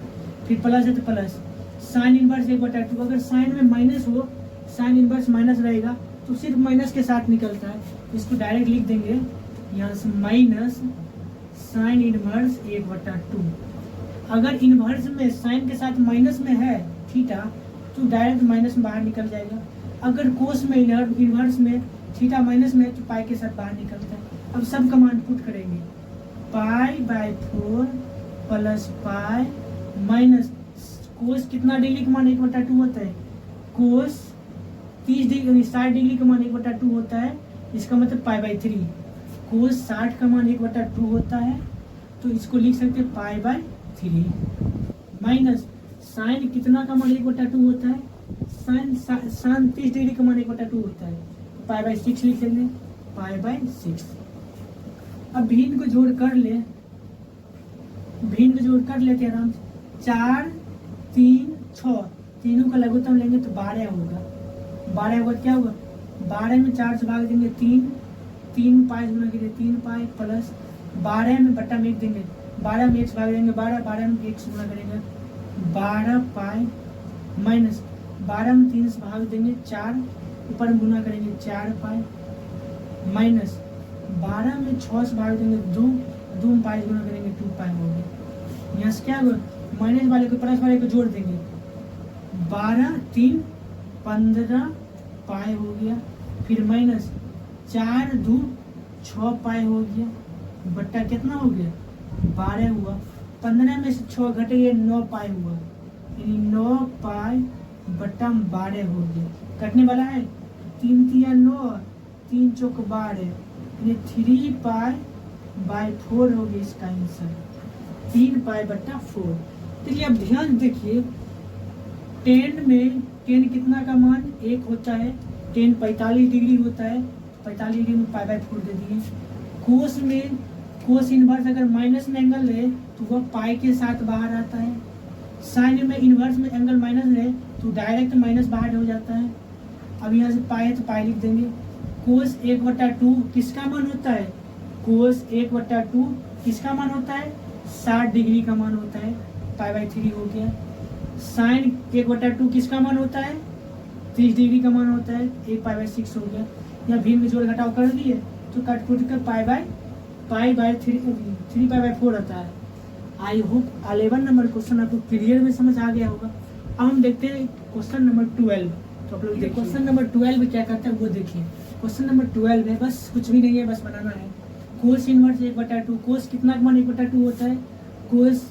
फिर प्लस है तो प्लस साइन इनवर्स 1/2। अगर साइन में माइनस हो, साइन इनवर्स माइनस रहेगा तो सिर्फ माइनस के साथ निकलता है, इसको डायरेक्ट लिख देंगे यहाँ से माइनस साइन इनवर्स 1/2। अगर इनवर्स में साइन के साथ माइनस में है थीटा तो डायरेक्ट माइनस में बाहर निकल जाएगा। अगर कोस में इनवर्स में थीटा माइनस में है तो पाई के साथ बाहर निकलता है। अब सब कमांड पुट करेंगे, π/4 प्लस पाई माइनस कोस कितना डिग्री का मान 1/2 होता है, कोस 30 डिग्री 60 डिग्री का मान 1/2 होता है, इसका मतलब π/3। कोस 60 का मान 1/2 होता है, तो इसको लिख सकते हैं π/3 माइनस साइन कितना का मान 1/2 होता है, साइन 30 डिग्री का मान 1/2 होता है, तो π/6 लिख लेंगे, π/6। अब भिन्न को जोड़ कर लेते हैं आराम से, 4 3 6, तीनों का लघुत्तम लेंगे तो 12 होगा। 12 होगा क्या होगा, 12 में 4 से भाग देंगे 3, 3 पाई गुना करेंगे 3 पाई प्लस 12 में बट्टा में 1 देंगे, 12 में 1 से भाग देंगे 12, 12 में 1 से गुना करेंगे 12 पाई माइनस 12 में 3 से भाग देंगे 4, ऊपर में गुना करेंगे 4 पाई माइनस 12 में 6 से भाग देंगे 2, 2 पाई गुना करेंगे 2 पाई हो गया। यहाँ से क्या होगा, माइनस वाले को प्लस वाले को जोड़ देंगे, 12 3 15 पाई हो गया, फिर माइनस 4 2 6 पाई हो गया, बट्टा कितना हो गया 12 हुआ। 15 में से 6 घटे ये 9 पाई हुआ, यानी 9 पाई बट्टा 12 हो गया। कटने वाला है 3 3 9, 3 चौक 12, यानी 3 पाई बाय 4 हो गया इसका आंसर, 3 पाई बट्टा 4। देखिए अब ध्यान देखिए, 10 में 10 कितना का मान 1 होता है, 10 45 डिग्री होता है, 45 डिग्री में पाई बाय 4 दे दिए। कोस में कोस इनवर्स अगर माइनस में एंगल है तो वह पाई के साथ बाहर आता है, साइन में इनवर्स में एंगल माइनस है तो डायरेक्ट माइनस बाहर हो जाता है। अब यहाँ से पाई है तो पाई लिख देंगे। कोस 1/2 किसका मान होता है, कोस 1/2 किसका मान होता है 60 डिग्री का मान होता है, पाई बाय 3 हो गया। साइन 1/2 किसका मान होता है 30 डिग्री का मान होता है, 1 पाई बाय 6 हो गया। या भिन्न में जोड़ घटाव कर दिए तो कट फुट कर पाई बाय 3 पाई बाय 4 आता है। आई होप 11 नंबर क्वेश्चन आपको क्लियर में समझ आ गया होगा। अब हम देखते हैं क्वेश्चन नंबर 12। तो आप लोग देखिए क्वेश्चन नंबर 12 क्या करता है वो देखिए। क्वेश्चन नंबर 12 है, बस कुछ भी नहीं है, बस बनाना है। कोस इनवर्स 1/2, कोस कितना का मान 1/2 होता है, कोस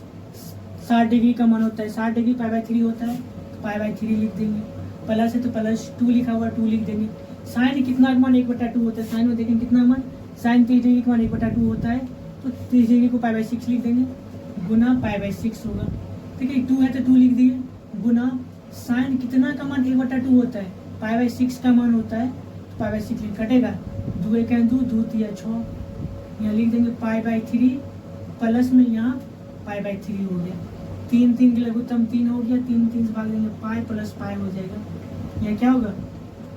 60 डिग्री का मान होता है, 60 डिग्री पाई बाय 3 होता है, तो पाई बाय 3 लिख देंगे। प्लस है तो प्लस 2 लिखा हुआ 2 लिख देंगे। साइन कितना का मान 1/2 होता है, साइन में देखेंगे कितना मान, साइन 30 डिग्री का मान 1/2 होता है, तो 30 डिग्री को पाई बाय 6 लिख देंगे, गुना पाई बाय 6 होगा। ठीक है, 2 है तो 2 लिख दिए, गुना साइन कितना का मान 1/2 होता है, पाई बाय 6 का मान होता है, तो पाई बाय 6 लिख कटेगा, 2 1 2 2 3 6, यहाँ लिख देंगे पाई बाय 3 प्लस में यहाँ पाई बाय 3 हो गया। 3 3 के लघुत्तम 3 हो गया, 3 3 से भाग देंगे पाई प्लस पाई हो जाएगा। यहाँ क्या होगा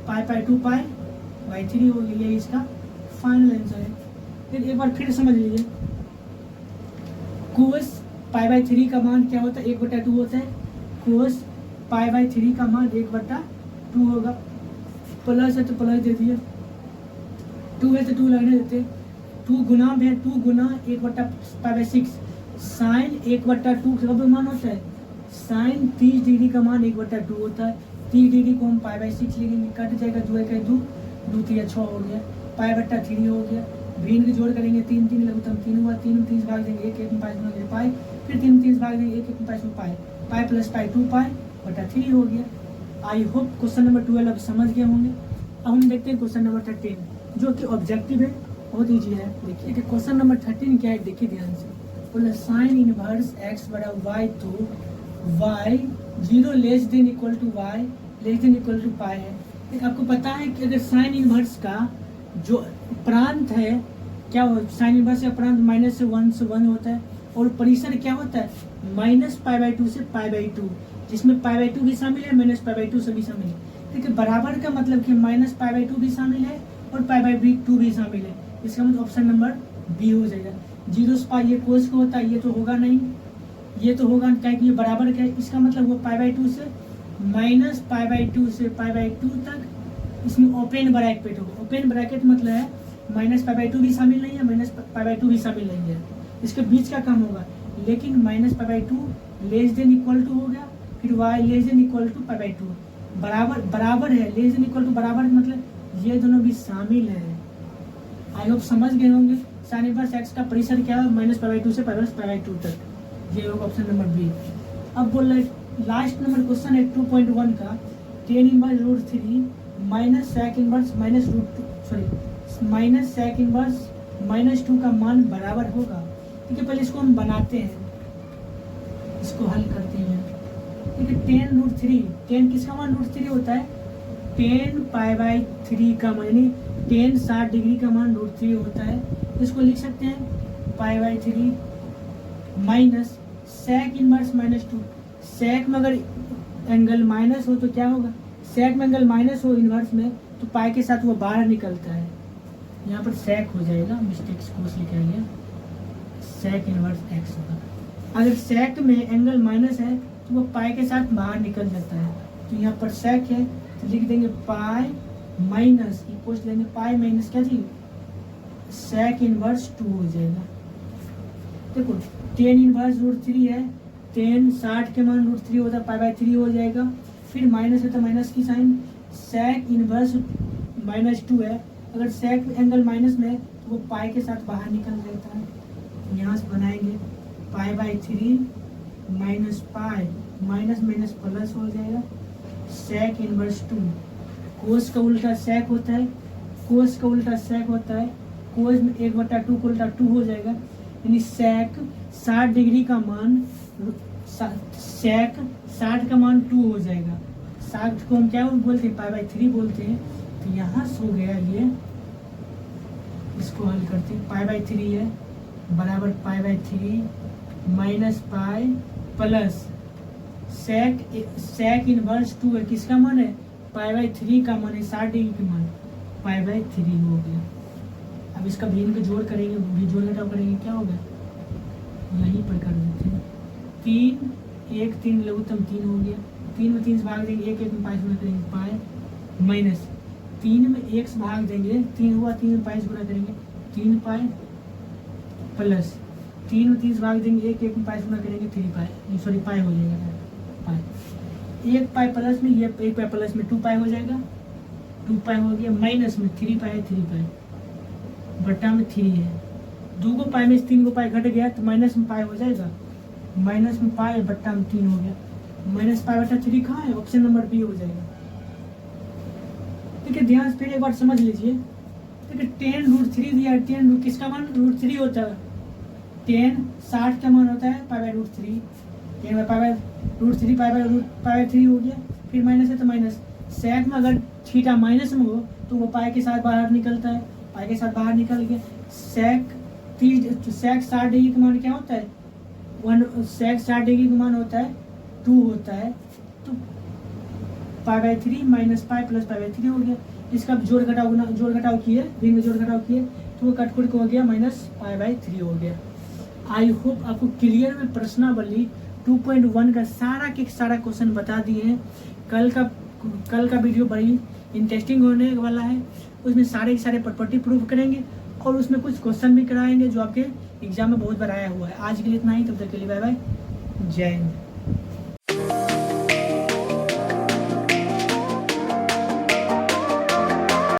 पाई 2 पाई बाय 3 हो गया, ये इसका फाइनल आंसर है। फिर एक बार फिर समझ लीजिए, कोस पाई बाय 3 का मान क्या होता है 1/2 होता है, कोस पाई बाय 3 का मान 1/2 होगा। प्लस है तो प्लस दे दिए, 2 है तो 2 लगने देते, 2 गुना है 2 गुना 1/पाई बाय 6, साइन 1/2 का मान होता है, साइन 30 डिग्री का मान 1/2 होता है। 30 डिग्री को हम पाई बाय 6 लिखेंगे, कट जाएगा, 2 1 2 2 3 6 हो गया, पाई बट्टा 3 हो गया। भिन्न के जोड़ करेंगे 3 3 लघुत्तम 3 हुआ, 3 में 3 से भाग देंगे 1 1 में 5 में पाई, फिर 3 3 से भाग देंगे 1 1 में 5 में पाई, पाई प्लस पाई 2 पाई बटा 3 हो गया। आई होप क्वेश्चन नंबर 12 अब समझ गए होंगे। अब हम देखते हैं क्वेश्चन नंबर 13 जो कि ऑब्जेक्टिव है, बहुत ईजी है। देखिए कि क्वेश्चन नंबर 13 क्या है, देखिए ध्यान से। बोला साइन इनवर्स x बड़ा y तो y 0 less than equal to y less than equal to pi है। आपको पता है कि अगर साइन इनवर्स का जो प्रांत है क्या हो, साइन इनवर्स का प्रांत माइनस से 1 से 1 होता है, और परिसर क्या होता है माइनस पाई बाय 2 से पाई बाय 2, जिसमें पाई बाय 2 भी शामिल है, माइनस पाई बाय 2 से भी शामिल है। ठीक है, बराबर का मतलब कि माइनस पाई बाय 2 भी शामिल है और पाई बाय 2 भी शामिल है। इसका मतलब ऑप्शन नंबर बी हो जाएगा। 0 से पाई ये कोस को होता है, ये तो होगा नहीं, ये तो होगा क्या कि ये बराबर का है, इसका मतलब वो पाई बाय 2 से माइनस पाई बाय 2 से पाई बाय 2 तक, इसमें ओपन ब्रैकेट होगा। ओपन ब्रैकेट मतलब है माइनस पाई बाय 2 भी शामिल नहीं है, माइनस पाई बाय 2 भी शामिल नहीं है, इसके बीच का काम होगा। लेकिन minus pi by 2 less than equal to हो गया, फिर y less than equal to pi by 2 बराबर है, लेस देन इक्वल टू बराबर मतलब ये दोनों भी शामिल है। आई होप समझ गए होंगे। साइन इनवर्स एक्स का परिसर क्या है माइनस पाई बाय 2 से पाई बाय 2 तक, ये होगा ऑप्शन नंबर बी। अब बोल रहे लास्ट नंबर क्वेश्चन है 2.1 का, tan inverse root 3 minus sec inverse minus root 2 sorry minus sec inverse minus 2 का मान बराबर होगा। ठीक है, पहले इसको हम बनाते हैं, इसको हल करते हैं। ठीक है, 10 रूट 3, 10 किसका मान रूट 3 होता है, 10 पाई बाय 3 का मान, यानी 10 60 डिग्री का मान रूट 3 होता है। इसको लिख सकते हैं pi by 3 minus sec inverse minus 2। Sec में अगर एंगल माइनस हो तो क्या होगा, सेक में एंगल माइनस हो इन्वर्स में तो पाई के साथ वो बाहर निकलता है, यहाँ पर सेक हो जाएगा, मिस्टेक कोस लिखा गया, सेक इनवर्स एक्स होगा। अगर सेक में एंगल माइनस है तो वो पाई के साथ बाहर निकल जाता है, तो यहाँ पर सेक है तो लिख देंगे पाई माइनस इक्वल्स लेंगे पाई माइनस क्या थी, सेक इनवर्स 2 हो जाएगा। देखो टेन इनवर्स √3 है, टेन 60 के मान √3 होता है, पाई बाई 3 हो जाएगा। फिर माइनस है तो माइनस की साइन, सेक इनवर्स -2 है, अगर सेक एंगल माइनस में है तो वो पाई के साथ बाहर निकल जाता है। यहाँ से बनाएंगे पाई by 3 minus pi, minus minus plus हो जाएगा, सेक इनवर्स 2। कोस का उल्टा सेक होता है, कोस का उल्टा सेक होता है, कोस में 1/2 का उल्टा 2 हो जाएगा, यानी सेक 60 डिग्री का मान, सेक 60 का मान 2 हो जाएगा। 60 को हम क्या बोलते हैं, पाई बाई 3 बोलते हैं। तो यहाँ से हो गया ये, इसको हल करते हैं, पाई बाई 3 है बराबर pi by 3 minus pi plus sec inverse 2 है, किसका मान है, पाई बाई 3 का मान है, 60 डिग्री का मान, पाई बाई 3 हो गया। अब इसका भी इनका जोड़ करेंगे, भी जोड़ घटाव करेंगे, क्या होगा, यहीं पर कर देते हैं, 3 1 3 लघुत्तम 3 हो गया, 3 में 3 से भाग देंगे, 1 1 में पाई से गुणा करेंगे पाई माइनस 3 में 1 से भाग देंगे, 3 हुआ, 3 में पाई से गुणा करेंगे 3 पाई प्लस 3 में 3 से भाग देंगे, 1 1 में पाई से गुणा करेंगे 3 पाई, सॉरी पाई हो जाएगा, पाई 1 पाई प्लस में ये 1 पाई प्लस में 2 पाई हो जाएगा, 2 पाई हो गया, माइनस में 3 पाई 3 पाई बट्टा में 3 है, 2 को पाई में से 3 को पाई घट गया तो माइनस में पाई हो जाएगा, माइनस में पाई बट्टा में 3 हो गया, माइनस पाई बट्टा 3 कहाँ है, ऑप्शन नंबर बी हो जाएगा। देखिए ध्यान से फिर एक बार समझ लीजिए, देखिए 10 √3 दिया, 10 किसका मान √3 होता है, 10 60 का मान होता है पाई by √3, 10 pi by √3 pi by 3 हो गया, फिर माइनस है तो माइनस, सेक में अगर थीटा माइनस में हो तो वो पाई के साथ बाहर निकलता है, पाई के साथ बाहर निकल गया, सेक 60 डिग्री का मान क्या होता है, सेक 60 डिग्री का मान होता है 2 होता है, तो पाई by 3 minus pi plus pi by 3 हो गया। इसका जोड़ घटाव किए, दिन में जोड़ घटाव किए तो वो कटकुट को हो गया माइनस पाई बाई 3 हो गया। आई होप आपको क्लियर में प्रश्नावली 2.1 का सारा क्वेश्चन बता दिए हैं। कल का वीडियो बड़ी इंटरेस्टिंग होने वाला है, उसमें सारे प्रॉपर्टी प्रूफ करेंगे और उसमें कुछ क्वेश्चन भी कराएंगे जो आपके एग्जाम में बहुत बार आया हुआ है। आज के लिए इतना ही, तब तक के लिए बाय बाय, जय हिंद।